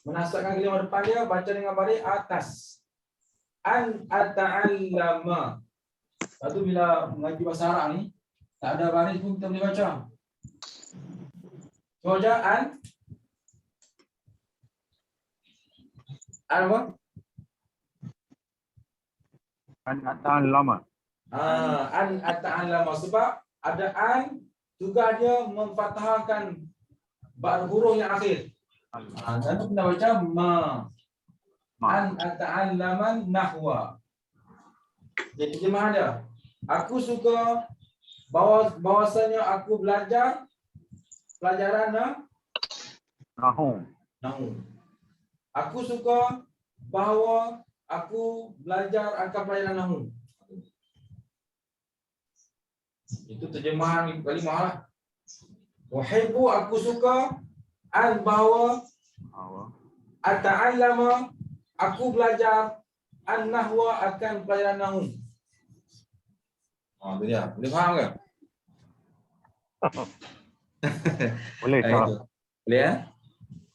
Menasabkan kalimah depan dia baca dengan baris atas. An ata'allama. Lepas tu bila mengaji bahasa Arab ni, tak ada baris pun kita boleh baca. So an apa? An ata'allama. An ata'allama, sebab ada an tugas dia memfathahkan huruf yang akhir. Dan tu kena baca ma. An ata'allaman nahwa. Jadi terjemah dia. Aku suka bahwasanya aku belajar pelajaran Nahwu. Aku suka bahawa aku belajar akan pelajaran nahwu. Itu terjemahan kalimah lah. Uhibbu, aku suka. An, bahawa. Ata'allama, aku belajar. An-nahwa, akan pelajaran nahwu. Itu dia. Boleh faham ke? Boleh tak? Boleh ya?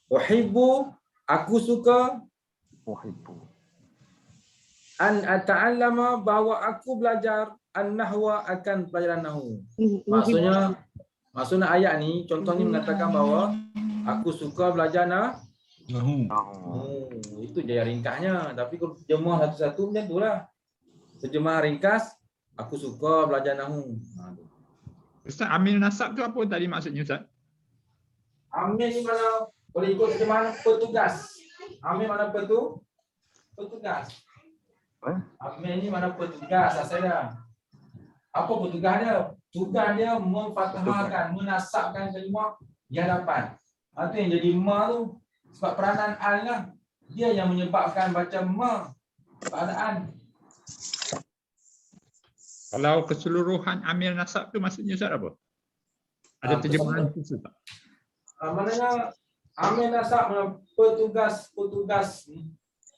Uhibbu, aku suka. Uhibbu. An ata'allama, bahawa aku belajar. An-nahwa, akan pelajaran nahwu. Maksudnya ayat ni contohnya mengatakan bahawa aku suka belajar nahwu. Itu je ringkasnya. Tapi kalau terjemah satu-satu macam itulah. Terjemah ringkas Aku suka belajar nahu. Ustaz, amil nasab tu apa tadi maksudnya Ustaz? Amil ni mana boleh ikut terjemahan petugas. Amil mana petugas. Amil ni mana petugas asalnya. Apa petugas dia? Tugas dia memfathahkan, menasabkan kalimah di hadapan. Itu yang jadi ma tu. Sebab peranan al lah. Dia yang menyebabkan baca ma keadaan. Kalau keseluruhan amil nasab tu maksudnya Ustaz apa? Ada terjemahan khusus tak? Maknanya amil nasab, petugas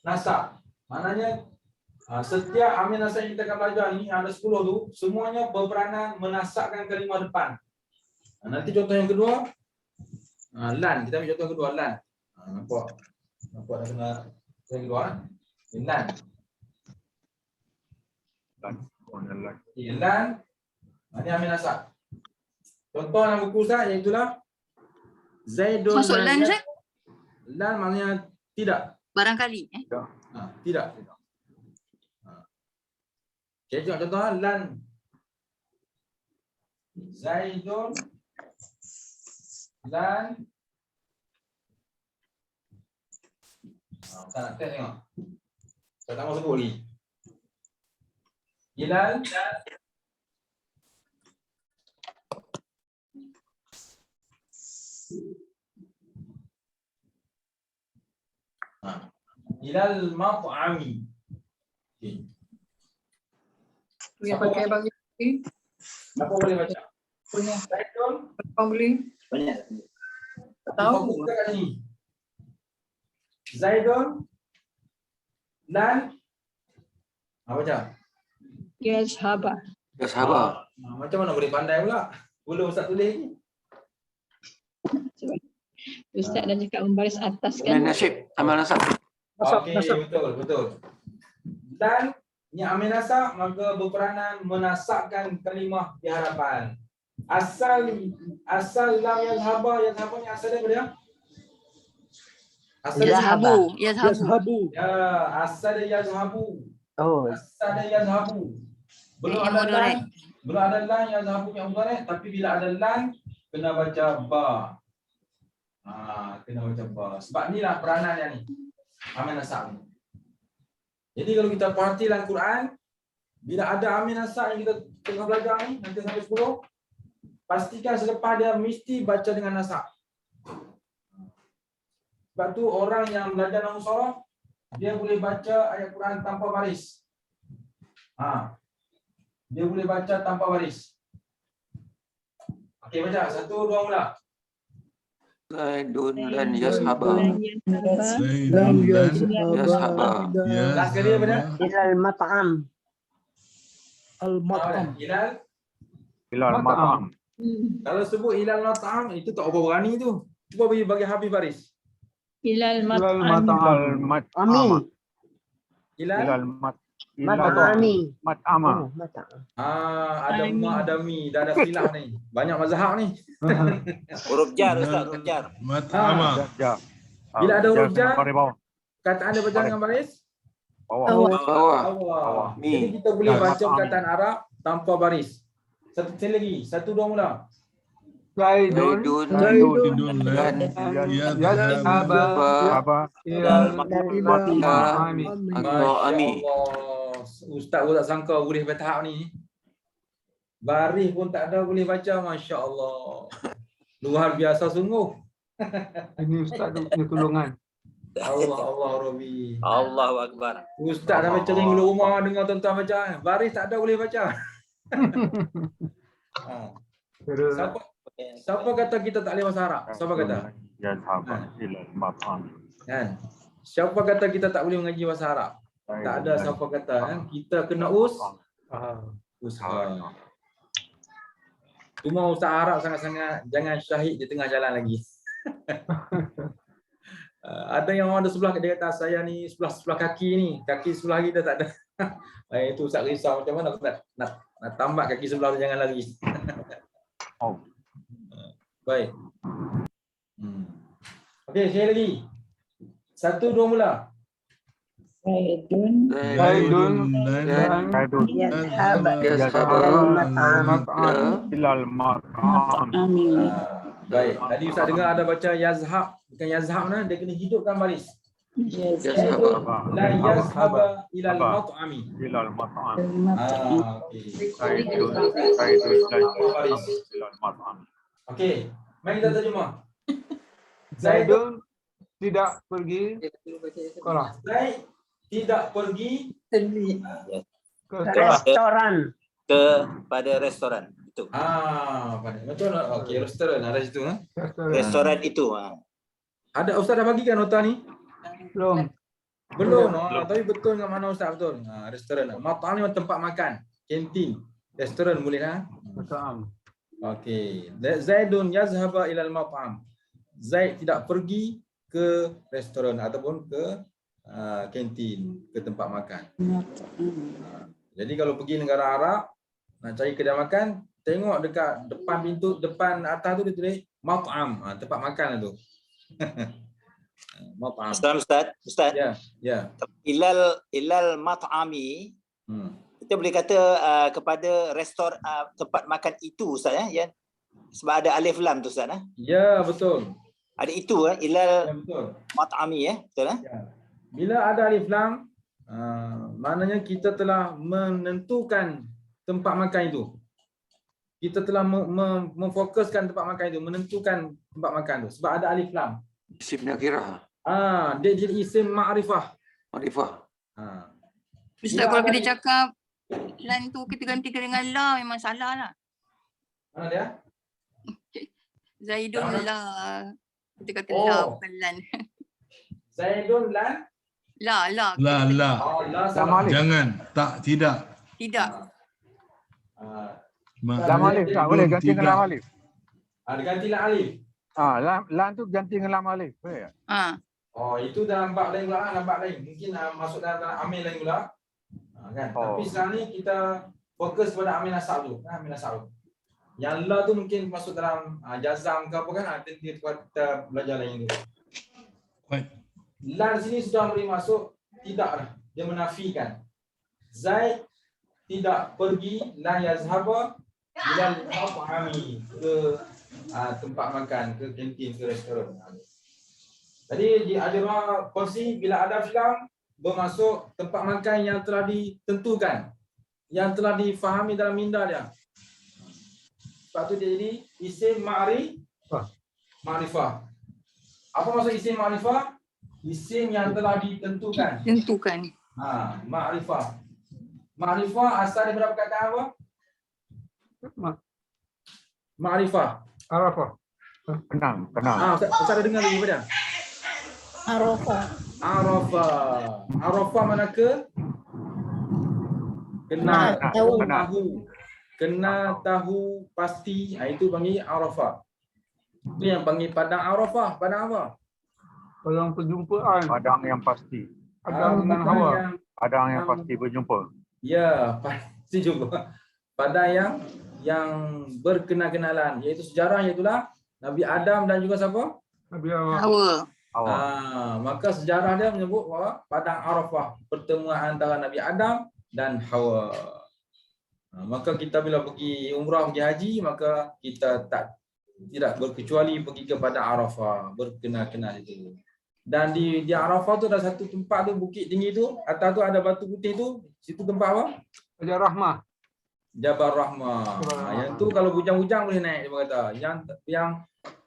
nasab. Maknanya setiap amil nasab yang kita akan belajar ni, ada 10 tu, semuanya berperanan menasabkan kalimah depan. Nanti contoh yang kedua, lan. Kita ambil contoh yang kedua, lan. Nampak dah kena yang kedua, lan. Lan, ini amil nasab. Contoh dalam buku saya iaitulah Zaidun. Masuk lan Ustaz? Lan maknanya tidak. Barangkali. Tidak. Okay, tengok contoh lan. Zaidun lan. Tak nak tengok. Saya tak mau sebut lagi. Hilal. Ilal mat'ami. Yang pakai bagi Apa boleh baca? punya Zaidun. apa boleh? Banyak. Tahu. Kat sini. Zaidun dan baca. Yazhaba. Macam mana boleh pandai pula? Belum Ustaz tulis ni. Ustaz dah cakap membaris atas kan? Amal nasab. Okey, betul. Dan yang amil nasab maka berperanan menasabkan kalimah di hadapan. Asal lam yazhaba ni asal dia apa? Yazhabu. Ya, asal dia yazhabu. Asal dia yazhabu. Belum ada lan yazhabu yang mudhari', tapi bila ada lan kena baca ba. Kena baca ba. Sebab inilah peranan yang ni. Amil nasab ni. Jadi kalau kita perhati dalam Quran, bila ada amil nasab yang kita tengah belajar ni, nanti sampai 10, pastikan selepas dia mesti baca dengan nasab. Sebab tu orang yang belajar nahwu sharaf, dia boleh baca ayat Quran tanpa baris. Dia boleh baca tanpa baris. Okey, baca. 1, 2 mula. Zaidun dan yazhaba. Zaidun dan yazhaba. Last kali apa dia? Ilal mat'am. Ilal mat'am. Kalau sebut ilal mat'am, itu tak apa berani tu. Cuba bagi habis baris. Ilal mat'ami. Ilal Mat'ami. ada ma, ada mi, dah ada khilaf ni. Banyak mazhab ni. Huruf jar Ustaz, huruf jar. mat'ama. Bila ada huruf jar, kataan dia baca dengan baris? Bawah. Jadi kita boleh baca perkataan Arab tanpa baris. Satu lagi, 1, 2 mula. Zaidun dan yazhaba ilal mat'ami. Ustaz pun tak sangka boleh bertahap ni. Baris pun tak ada boleh baca, Masya Allah. Luar biasa sungguh. Ini Ustaz punya tolongan. Allah Rabbi. Allahu Akbar. Ustaz dah baca ring rumah dengar tuan-tuan baca. Baris tak ada boleh baca. Siapa kata kita tak boleh bahasa Arab? Siapa kata? Kan? Siapa kata kita tak boleh mengaji bahasa Arab? Tak ada siapa kata kan? Kita kena usaha. Cuma Ustaz Arab sangat-sangat jangan syahid di tengah jalan lagi. Ada yang orang ada sebelah dia kata saya ni sebelah kaki ni, kaki sebelah kita tak ada. Itu Ustaz risau macam mana nak tambah kaki sebelah tu jangan lari. Baik. Okey, sekali lagi. 1, 2 mula. Zaidun. Zaidun lan yazhaba ilal mat'am. Baik. Tadi Ustaz dengar ada baca yazhab. Bukan yazhab mana? Dia kena hidupkan baris. Yazhaba. La yazhaba ilal mat'ami. Ilal mat'am. Okey. Zaidun la yazhaba ilal mat'am. Okey. Mari kita terjemah. Zaidun tidak pergi sekolah. Zaid tidak pergi Ke Restoran. Kepada restoran itu. Betul. Okey, restoran ada situ. Restoran itu. Ada Ustaz dah bagikan nota ni? Belum. Belum. Tapi betul dengan mana Ustaz betul. Restoran. Mat'am ni tempat makan, kantin. Restoran boleh lah. Mat'am. Okey. Zaidun yazhaba ilal mat'am. Zaid tidak pergi ke restoran ataupun ke kantin, ke tempat makan. Jadi kalau pergi negara Arab nak cari kedai makan, tengok dekat depan pintu, depan atas tu dia tulis mat'am, tempat makan lah tu. Mat'am. Ustaz. Ya. Ilal mat'ami. Kita boleh kata kepada tempat makan itu Ustaz ya. Sebab ada alif lam tu Ustaz Ya, betul. Ada itu ilal mat'ami betul Ya. Bila ada alif lam, maknanya kita telah menentukan tempat makan itu. Kita telah memfokuskan tempat makan itu, menentukan tempat makan itu. Sebab ada alif lam. Isim nakirah. Dia jadi isim ma'rifah. Ma'rifah. Ustaz, kalau kita cakap lan tu kita gantikan dengan la memang salah lah. Mana dia? Zaidun la. Kita kata la bukan lan. Zaidun lan? La. La. Jangan. Tak, tidak. Tidak. Lam alif tak boleh ganti dengan lam alif. Ada ganti lam alif. Lam tu ganti dengan lam alif. Boleh tak? Itu dalam bab lain pula, dalam bab lain. Mungkin masuk dalam amil lain pula. Kan? Tapi sekarang ni kita fokus pada amil nasab tu. Amil nasab tu. Yang la tu mungkin masuk dalam jazam ke apa kan. Kita belajar lain tu. La sini sudah boleh masuk tidak dah. Dia menafikan. Zaid tidak pergi la yazhaba ilal mat'ami, ke tempat makan, ke kantin, ke restoran. Jadi ada kongsi bila ada filam bermasuk tempat makan yang telah ditentukan, yang telah difahami dalam minda dia. Sebab tu dia jadi isim ma'rifah. Apa maksud isim ma'rifah? Isim yang telah ditentukan. Ma'rifah. Ma'rifah asal daripada perkataan apa? Ma'rifah. Arafah. Kenal. Ustaz ada dengar lagi pada? Arafah mana ke? Kenal tahu pasti. Itu panggil arafah. Itu yang panggil padang arafah. Padang apa? Padang perjumpaan. Padang yang pasti. Padang dengan hawa. Padang yang pasti berjumpa. Ya, pasti jumpa. Padang yang berkenal-kenalan, iaitu sejarah, iaitulah Nabi Adam dan juga siapa? Nabi Hawa. Maka sejarah dia menyebut bahawa padang Arafah, pertemuan antara Nabi Adam dan Hawa. Maka kita bila pergi umrah, pergi haji, maka kita tidak berkecuali pergi ke padang Arafah, berkenal-kenal itu. Dan di Arafah tu ada satu tempat tu, bukit tinggi tu, atas tu ada batu putih tu, situ tempat apa? Jabal Rahmah. Yang tu kalau bujang-bujang boleh naik, dia kata.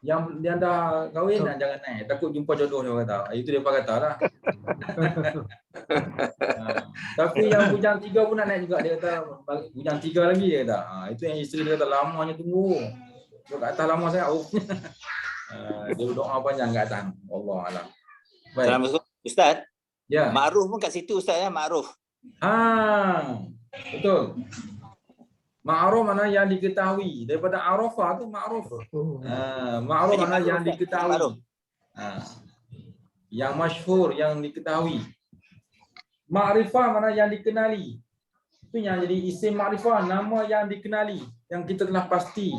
Yang dah kahwin jangan naik, takut jumpa jodoh, dia kata. Itu dia kata lah. Tapi yang bujang 3 pun nak naik juga, dia kata. Bujang 3 lagi, dia kata. Itu yang isteri dia kata lamanya tunggu. Dia kat atas lama saya. Dia berdoa panjang kat atas. Wallahualam. Baik. Ustaz. Ya. Ma'ruf pun kat situ Ustaz ya, ma'ruf. Betul. Ma'ruf mana yang diketahui. Daripada Arafah tu ma'ruf. Ma'ruf mana yang diketahui. Yang masyhur, yang diketahui. Ma'rifah mana yang dikenali. Itu yang jadi isim ma'rifah, nama yang dikenali, yang kita telah pasti.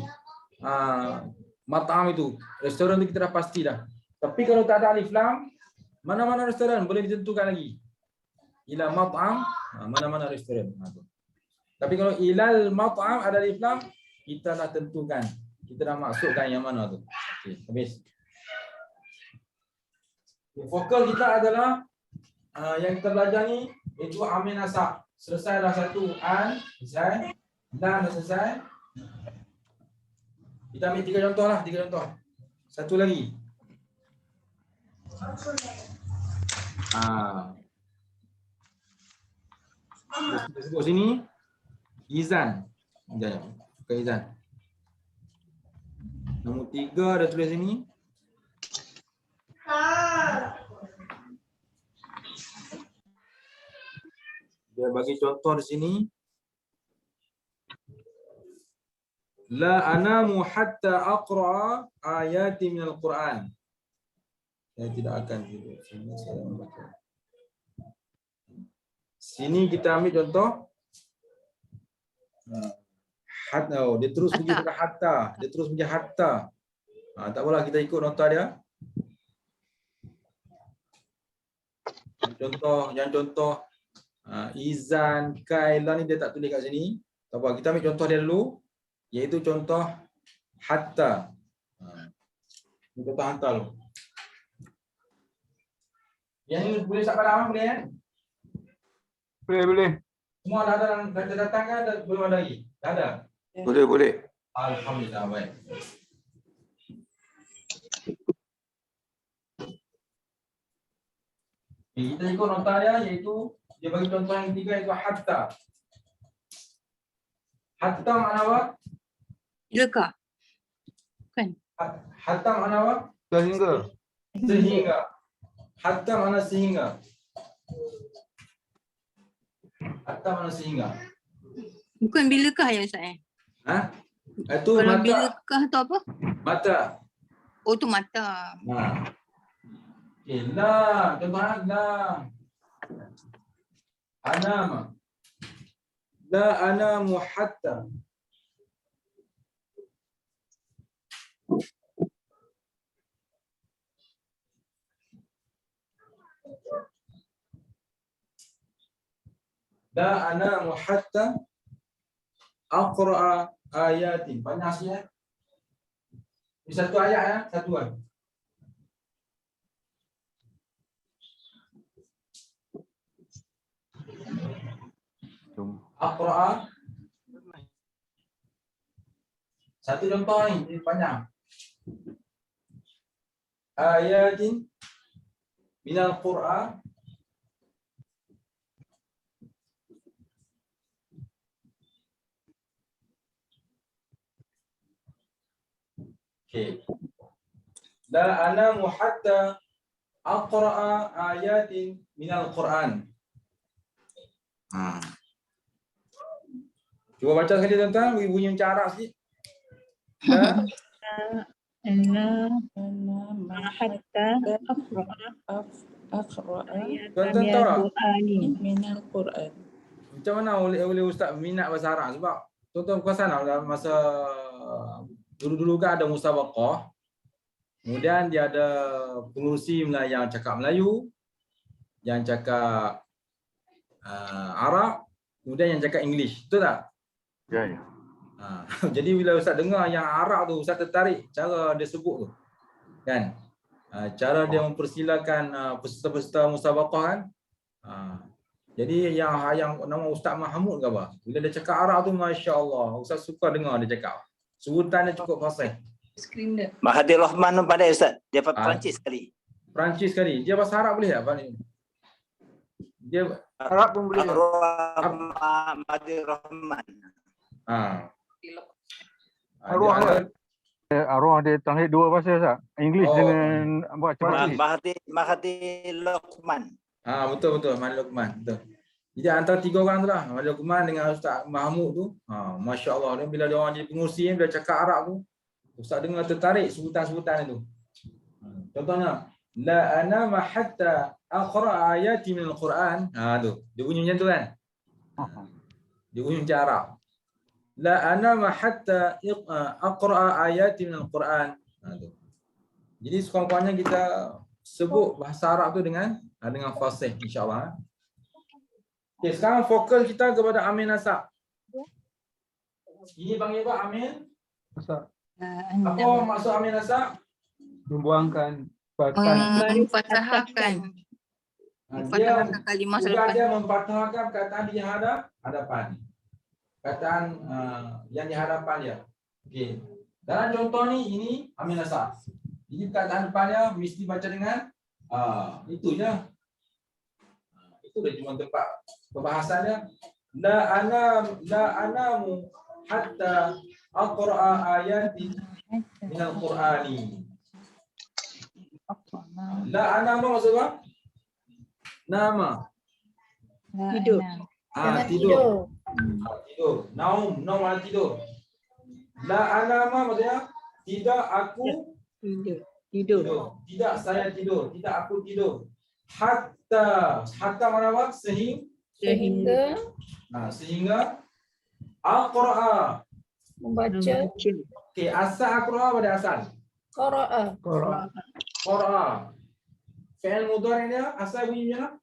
Mat'am itu, restoran itu kita dah pasti dah. Tapi kalau tak ada alif lam, mana-mana restoran boleh ditentukan lagi. ila mat'am, mana-mana restoran. Tapi kalau ilal mat'am ada alif lam, kita dah tentukan. Kita dah masukkan yang mana tu. Okey, habis. Fokus kita adalah yang kita belajar ni iaitu amil nasab. Selesai dah satu an, selesai. Lam dah selesai. Kita ambil 3 contoh lah, 3 contoh. Satu lagi. Kita sebut sini izan. Jangan. Bukan izan. Nombor 3 ada tulis sini. Dia bagi contoh di sini. La anamu hatta aqra'a ayati minal Quran. Saya tidak akan tidur. Sini saya membaca. Sini kita ambil contoh. Hatta, dia terus pergi ke hatta. Dia terus pergi hatta. Tak apalah, kita ikut nota dia. Contoh izan, kailan ni dia tak tulis kat sini. Tak apa, kita ambil contoh dia dulu. Iaitu contoh hatta. Ini contoh hatta dulu. Yang ni boleh start pada boleh kan? Boleh. Semua dah ada dah datang kan? Belum ada lagi? Dah ada? Boleh. Alhamdulillah, baik. Kita ikut nota dia iaitu dia bagi contoh yang ketiga iaitu hatta. Hatta makna apa? Ilka. Kan? Hatta makna apa? Sehingga. Hatta makna sehingga. Hatta makna sehingga. Bukan bilakah ya Ustaz? Itu kalau mata. bilakah tu apa? Mata. Oh tu mata. Okay, la. Contohnya la. Anama. La anamu hatta. La anamu hatta aqra'a ayatin. Banyak sikit. Ini satu ayat ya, satu kan. Aqra'a. Satu contoh ni panjang. Ayatin minal Qur'an. Okay. La anamu hatta aqra'a ayatin minal Qur'an. Cuba baca sekali tuan-tuan, bunyi macam Arab sikit. La hatta tuan-tuan tahu tak? minal Quran. Macam mana oleh ustaz minat bahasa Arab? Sebab tuan-tuan perasan dalam masa dulu-dulu kan ada musabaqah. Kemudian dia ada pengurusi yang cakap Melayu, yang cakap Arab, kemudian yang cakap English. Betul tak? Ya. Jadi bila ustaz dengar yang Arab tu, ustaz tertarik cara dia sebut tu. Kan? Cara dia mempersilakan peserta-peserta musabaqah kan. Jadi yang nama Ustaz Mahmud ke apa? Bila dia cakap Arab tu, masya-Allah, ustaz suka dengar dia cakap. Sebutan dia cukup fasih. Skrin dia. Mahathir Rahman tu pandai Ustaz. Dia Perancis sekali. Perancis sekali. Dia bahasa Arab boleh tak? Dia Arab pun boleh. Mahathir Rahman. Arwah dia translate dua bahasa Ustaz. English dengan buat Perancis. Mahathir Luqman. Betul. Mahathir Luqman. Betul. Jadi antara 3 orang tu lah. Mahathir Luqman dengan Ustaz Mahmud tu. Masya Allah. Bila dia orang jadi pengurusi, bila cakap Arab tu, ustaz dengar tertarik sebutan-sebutan itu. Contohnya, la anama hatta aqra ayati minal Quran. Tu. Dia bunyi macam tu kan? Dia bunyi macam Arab. La anama hatta aqra ayati minal Quran. Tu. Jadi sekurang-kurangnya kita sebut bahasa Arab tu dengan fasih, insya-Allah. Okey, sekarang fokus kita kepada amil nasab. Ini panggil apa amil? Nasab. Apa maksud amil nasab? Membuangkan patah. Memfathahkan. Memfathahkan kalimah Juga selepas. dia memfathahkan perkataan di hadapan. Perkataan yang di hadapan dia. Okey. Dalam contoh ni, ini amil nasab. Jadi perkataan depannya mesti baca dengan itu je. Itu dah cuma tempat pembahasannya. La anamu hatta aqra'a ayatin minal Qur'ani. La anamu maksud apa? Nama. Tidur. Tidur. Tidur. Naum mana tidur. La anama maksudnya tidak aku tidur. Tidak saya tidur. Tidak aku tidur. Hatta mana apa? Sehingga aqra'a Membaca. Okey, asal aqra'a pada asal. Qara'a. Fi'il mudhari dia asal bunyinya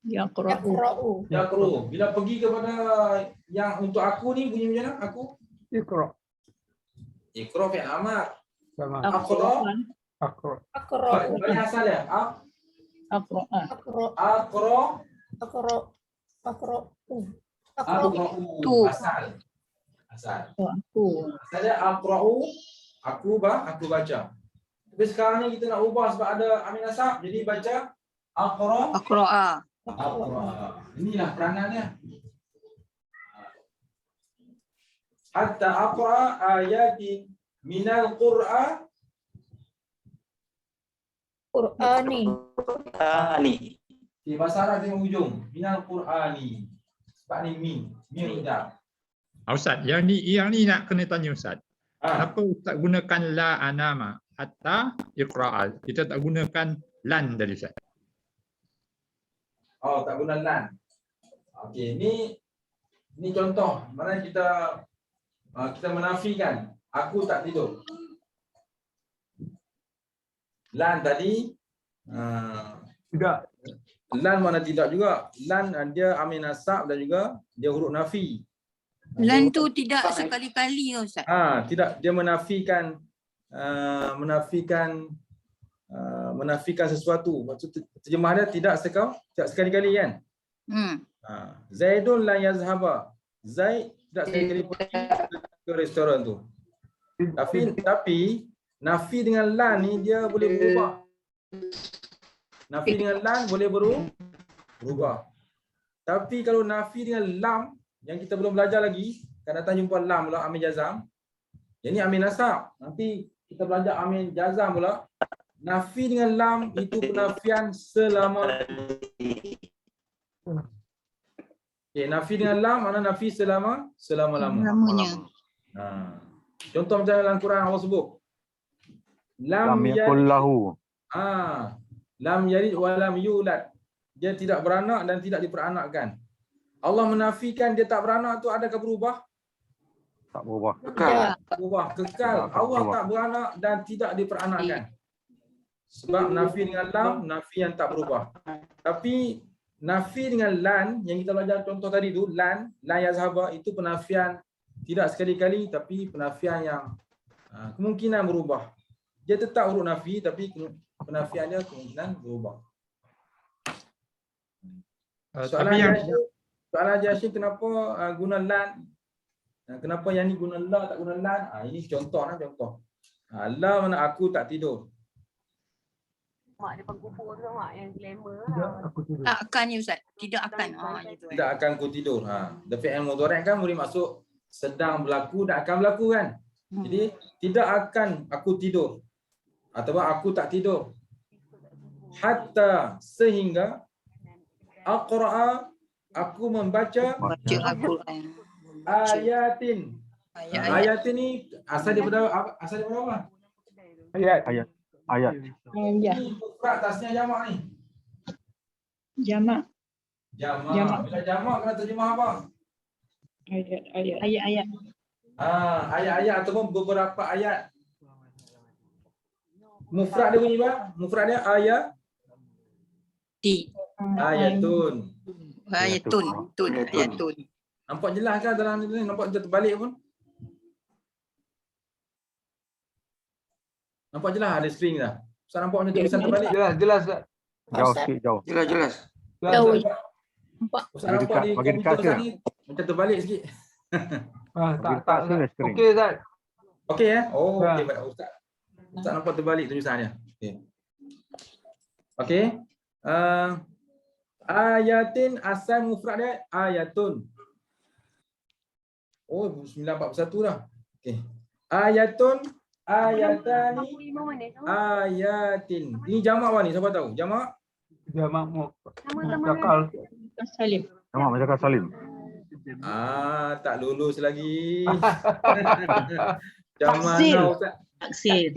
Yaqra'u. yaqru. Bila pergi kepada yang untuk aku ni bunyi macam mana? Aku Iqra. Iqra fi'il amar. Sama. Aqra. Aqra'u. Bagi asal dia. Aqra'u. Asal. Asal dia aqra'u. Aku baca. Tapi sekarang ni kita nak ubah sebab ada amil nasab. Jadi baca Aqra'a. Inilah peranannya. Hatta aqra ayati minal Qur'ani. Di bahasa Arab dia hujung minal Qur'ani. Sebab ni min udah. Ustaz, yang ni nak kena tanya Ustaz. Kenapa Ustaz gunakan la anama hatta iqra'al? Kita tak gunakan lan tadi Ustaz. Oh, tak guna lan. Okey, ni contoh mana kita menafikan aku tak tidur. Lan tadi tidak. Lan mana tidak juga. Lan dia amil nasab dan juga dia huruf nafi. Lan tu tidak sekali-kali Ustaz. Tidak, dia menafikan menafikan sesuatu. Maksud terjemah dia tidak sekali-kali kan? Zaidun la yazhaba. Zaid tidak sekali-kali pergi ke restoran tu. Tapi nafi dengan lan ni dia boleh berubah. Nafi dengan lan boleh berubah. Tapi kalau nafi dengan lam yang kita belum belajar lagi, akan datang jumpa lam pula amil jazam. Yang ni amil nasab. Nanti kita belajar amil jazam pula. Nafi dengan lam itu penafian selama. Okay, nafi dengan lam mana nafi selama-lamanya. Contoh macam dalam Quran Allah sebut. Lam yakul lahu. Lam yalid wa lam yulad. Dia tidak beranak dan tidak diperanakkan. Allah menafikan dia tak beranak tu adakah berubah? Tak berubah. Kekal. Allah tak beranak dan tidak diperanakkan. Sebab nafi dengan lam, nafi yang tak berubah. Tapi nafi dengan lan, yang kita belajar contoh tadi tu, lan yazhaba, itu penafian tidak sekali-kali tapi penafian yang kemungkinan berubah. Dia tetap huruf nafi tapi penafian dia kemungkinan berubah. Soalan Jashin kenapa guna lan? Kenapa yang ni guna la tak guna lan? Ini contoh. La mana aku tak tidur. Mak depan kubur tu mak yang glamour. Tak akan ya Ustaz. Tidak akan. Tidak akan ku tidur. The fi'il mudhari' kan boleh masuk sedang berlaku dan akan berlaku kan. Jadi tidak akan aku tidur. Atau aku tak tidur. Hatta sehingga aqra'a aku membaca Al-Quran. Ayatin. Ayatin ni asal daripada apa? Ayat. Ini mufrad tasnya jamak ni. Jamak. Bila jamak kena terjemah apa? Ayat. Ayat-ayat ataupun beberapa ayat. Mufrad dia bunyi apa? Mufrad dia ayat. Ayatun. Ayatun. Ayatun. Nampak jelas kan dalam ni? Nampak dia terbalik pun? Nampak jelas ada screen dah. Ustaz nampak macam tulisan terbalik? Jelas. Jauh sikit, jauh. Jelas. Jauh. Nampak. Ustaz nampak di komputer Ustaz ni macam terbalik sikit. Tak. Okey, Ustaz. Okey Oh, okey baik Ustaz nampak terbalik tulisannya. Okey. Ayatin asal mufrad dia ayatun. Oh, 941 dah. Okey. Ayatun, ayatani, ayatin. Ini jamak apa ni? Siapa tahu? Jamak? Jamak muzakkar Salim. Jamak muzakkar salim. Tak lulus lagi. Macam mana Ustaz? Taksir.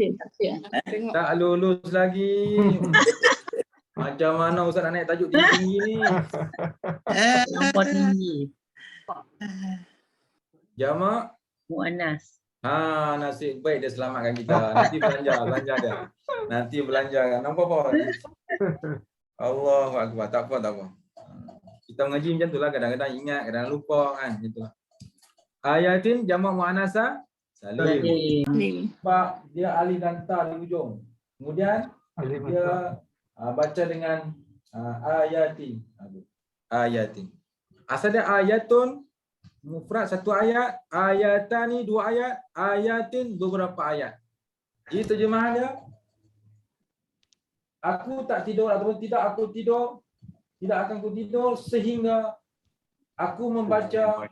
Tak lulus lagi. Macam mana Ustaz nak naik tajuk tinggi ni? Nampak tinggi. Jamak? Muannas. Nasib baik dia selamatkan kita. Nanti belanja dia. Nanti belanja. Nampak apa? Allahu akbar. Tak apa. Kita mengaji macam itulah, kadang-kadang ingat, kadang-kadang lupa kan, gitulah. Ayatin jamak muannasa salim. Sebab dia alif dan ta di hujung. Kemudian dia baca dengan ayatin. Ayatin. Asal dia ayatun mufrad satu ayat, ayatani dua ayat, ayatin beberapa ayat. Jadi terjemahan dia, aku tak tidur ataupun tidak aku tidur, tidak akan ku tidur sehingga aku membaca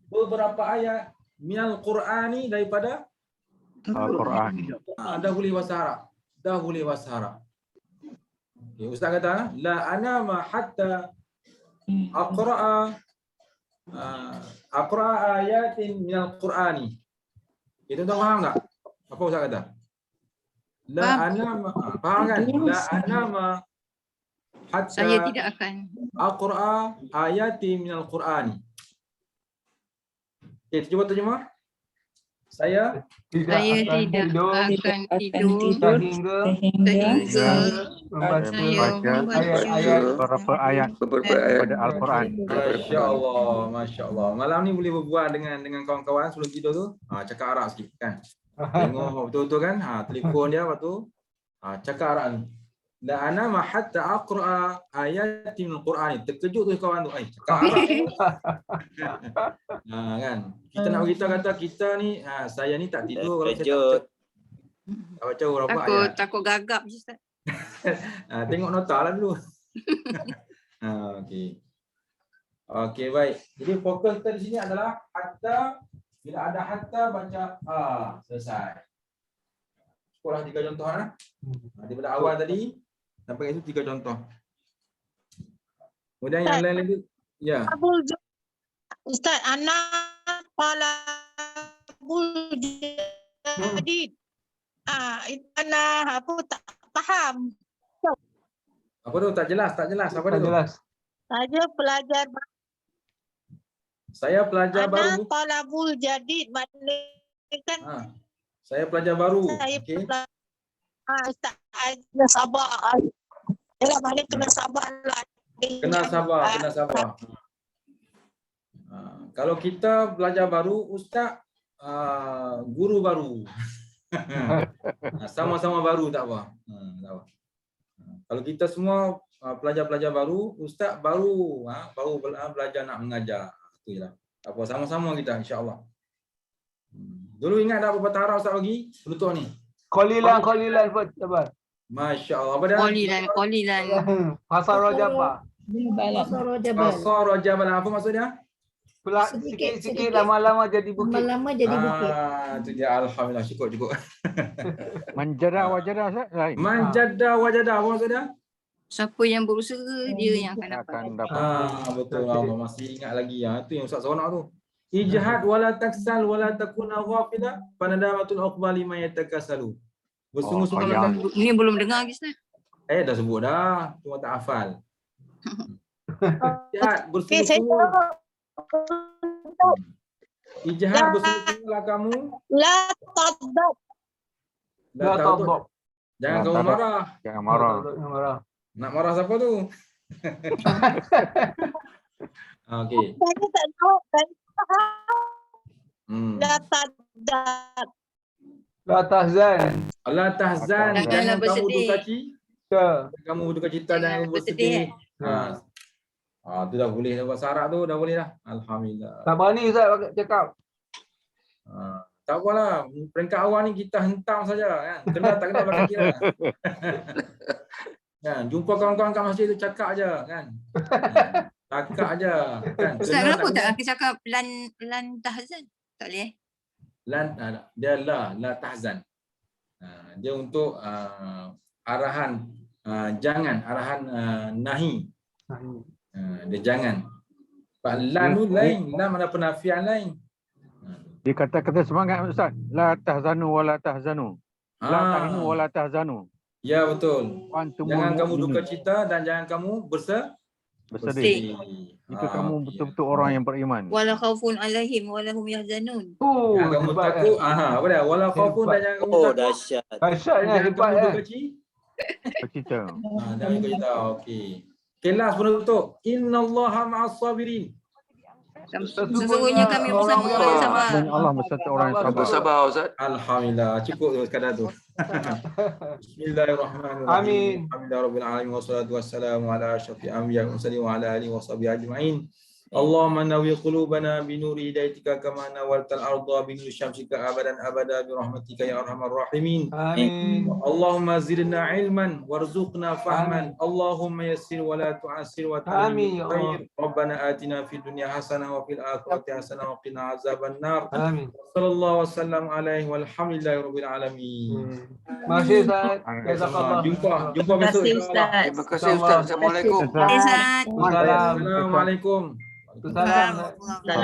beberapa ayat minal Qur'ani daripada Al-Quran. Dahuli wasara. Okay, Ustaz kata la anama hatta aqra'a ayatin minal Qur'ani. Itu tuan faham tak? Apa Ustaz kata? La anama, faham kan? La anama hatta Saya tidak akan aqra'a ayati minal Qur'ani. Okay, cuba terjemah. Saya tidak akan tidur sehingga membaca ayat pada Al-Quran. Masya Allah. Malam ni boleh berbual dengan kawan-kawan sebelum tidur tu. Cakap Arab sikit kan. Tengok betul-betul kan. Telefon dia lepas tu cakap Arab ni. La ana ma hatta aqra ayatin al-Quran. Terkejut tu kawan tu. Cakap Arab. Kan. Kita nak beritahu kata kita ni saya ni tak tidur kalau saya tak baca berapa ayat. Takut gagap je Ustaz. Tengok nota lah dulu. Okey baik. Jadi fokus kita di sini adalah hatta. Bila ada hatta baca selesai. Sekolah 3 contoh daripada awal tadi sampai itu 3 contoh. Kemudian yang lain lagi ya. Ustaz, anak talabul jadid. Itu anak apa tak faham. Apa tu tak jelas? Apa dia tu? Saya pelajar baru. Anak talabul jadid maknanya kan saya pelajar baru. Okey. Ustaz, kena sabar. Yalah, maknanya kena sabar lah. Kena sabar. Kalau kita belajar baru, Ustaz guru baru. Sama-sama baru tak apa. Kalau kita semua pelajar-pelajar baru, Ustaz baru belajar nak mengajar. Itu jelah. Tak apa, sama-sama kita insya-Allah. Dulu ingat tak apa patah Arab Ustaz bagi penutup ni? Qalilan sabar. Masya-Allah. Apa dia? Qalilan. Pasal rajabah. Apa maksudnya? Sikit-sikit lama-lama jadi bukit. Itu dia, alhamdulillah, cukup. Manjada wajada Ustaz. Manjada wajada apa maksudnya? Siapa yang berusaha dia yang akan dapat. Betul Allah, masih ingat lagi itu yang Ustaz seronok tu. Ijhad wala taksal wala takuna ghafila fanadamatul uqbali ma yatakasalu. Bersungguh-sungguh. Ini belum dengar lagi Ustaz. Dah sebut dah, cuma tak hafal. Ijhad bersungguh-sungguh. Ijhad bersungguh-sungguhlah kamu. La tadab. Jangan kamu marah. Jangan marah. Nak marah siapa tu? Okey. Saya tak jawab kan. Hmm. La tahdad. La tahzan. La tahzan, Janganlah jangan kamu bersedih. duka cita. Kamu duka cita, jangan kamu bersedih. Tu dah boleh dah bahasa Arab tu, dah boleh dah. Alhamdulillah. Tak berani Ustaz cakap. Tak apalah, peringkat awal ni kita hentam saja kan. Kena tak kena belakang kira. Kan, jumpa kawan-kawan kat masjid tu cakap aje kan. Cakap aje kan. Ustaz, Kena kenapa tak kena. kita cakap lan tahzan? Tak boleh. Dia la tahzan. Dia untuk arahan jangan, arahan nahi. Dia jangan. Pak lan tu lain, lam ada penafian lain. Dia kata-kata semangat Ustaz. La tahzanu wa la tahzanu. La tahinu wa la tahzanu. Ya betul. Antumul Jangan kamu mu'minun. duka cita dan jangan kamu bersedih. Itu kamu betul-betul orang yang beriman. Wala khaufun alaihim wala hum yahzanun. Jangan kamu takut. Apa dia? Wala khaufun dan jangan kamu takut. Dahsyat. Dahsyatnya Jangan hebat kamu duka cita. Jangan duka cita. Okey. Kelas penutup. Innallaha ma'as sabirin. Sesungguhnya kami bersama orang yang sabar. Dan Allah beserta orang yang sabar. Sabar Ustaz. Alhamdulillah. Cukup tu sekadar tu. Bismillahirrahmanirrahim. Amin. Alhamdulillahirabbil alamin wassalatu wassalamu ala asyrafil anbiya'i wal mursalin wa ala alihi washabihi ajma'in. Allahumma nawwir qulubana bi nuri hidayatika kama nawwartal arda bi nuri syamsika abadan abada bi rahmatika ya arhamar rahimin. Amin. Allahumma zidna ilman warzuqna fahman. Allahumma yassir wa la tu'assir wa Amin, ya khair. Rabbana atina fid dunya hasanah wa fil akhirati hasanah wa qina azaban nar. Amin. Sallallahu wasallam alaihi walhamdulillahi rabbil alamin. Terima kasih Ustaz. Jazakallah. Jumpa besok. Terima kasih Ustaz. Assalamualaikum. Ustaz. Assalamualaikum. Assalamualaikum.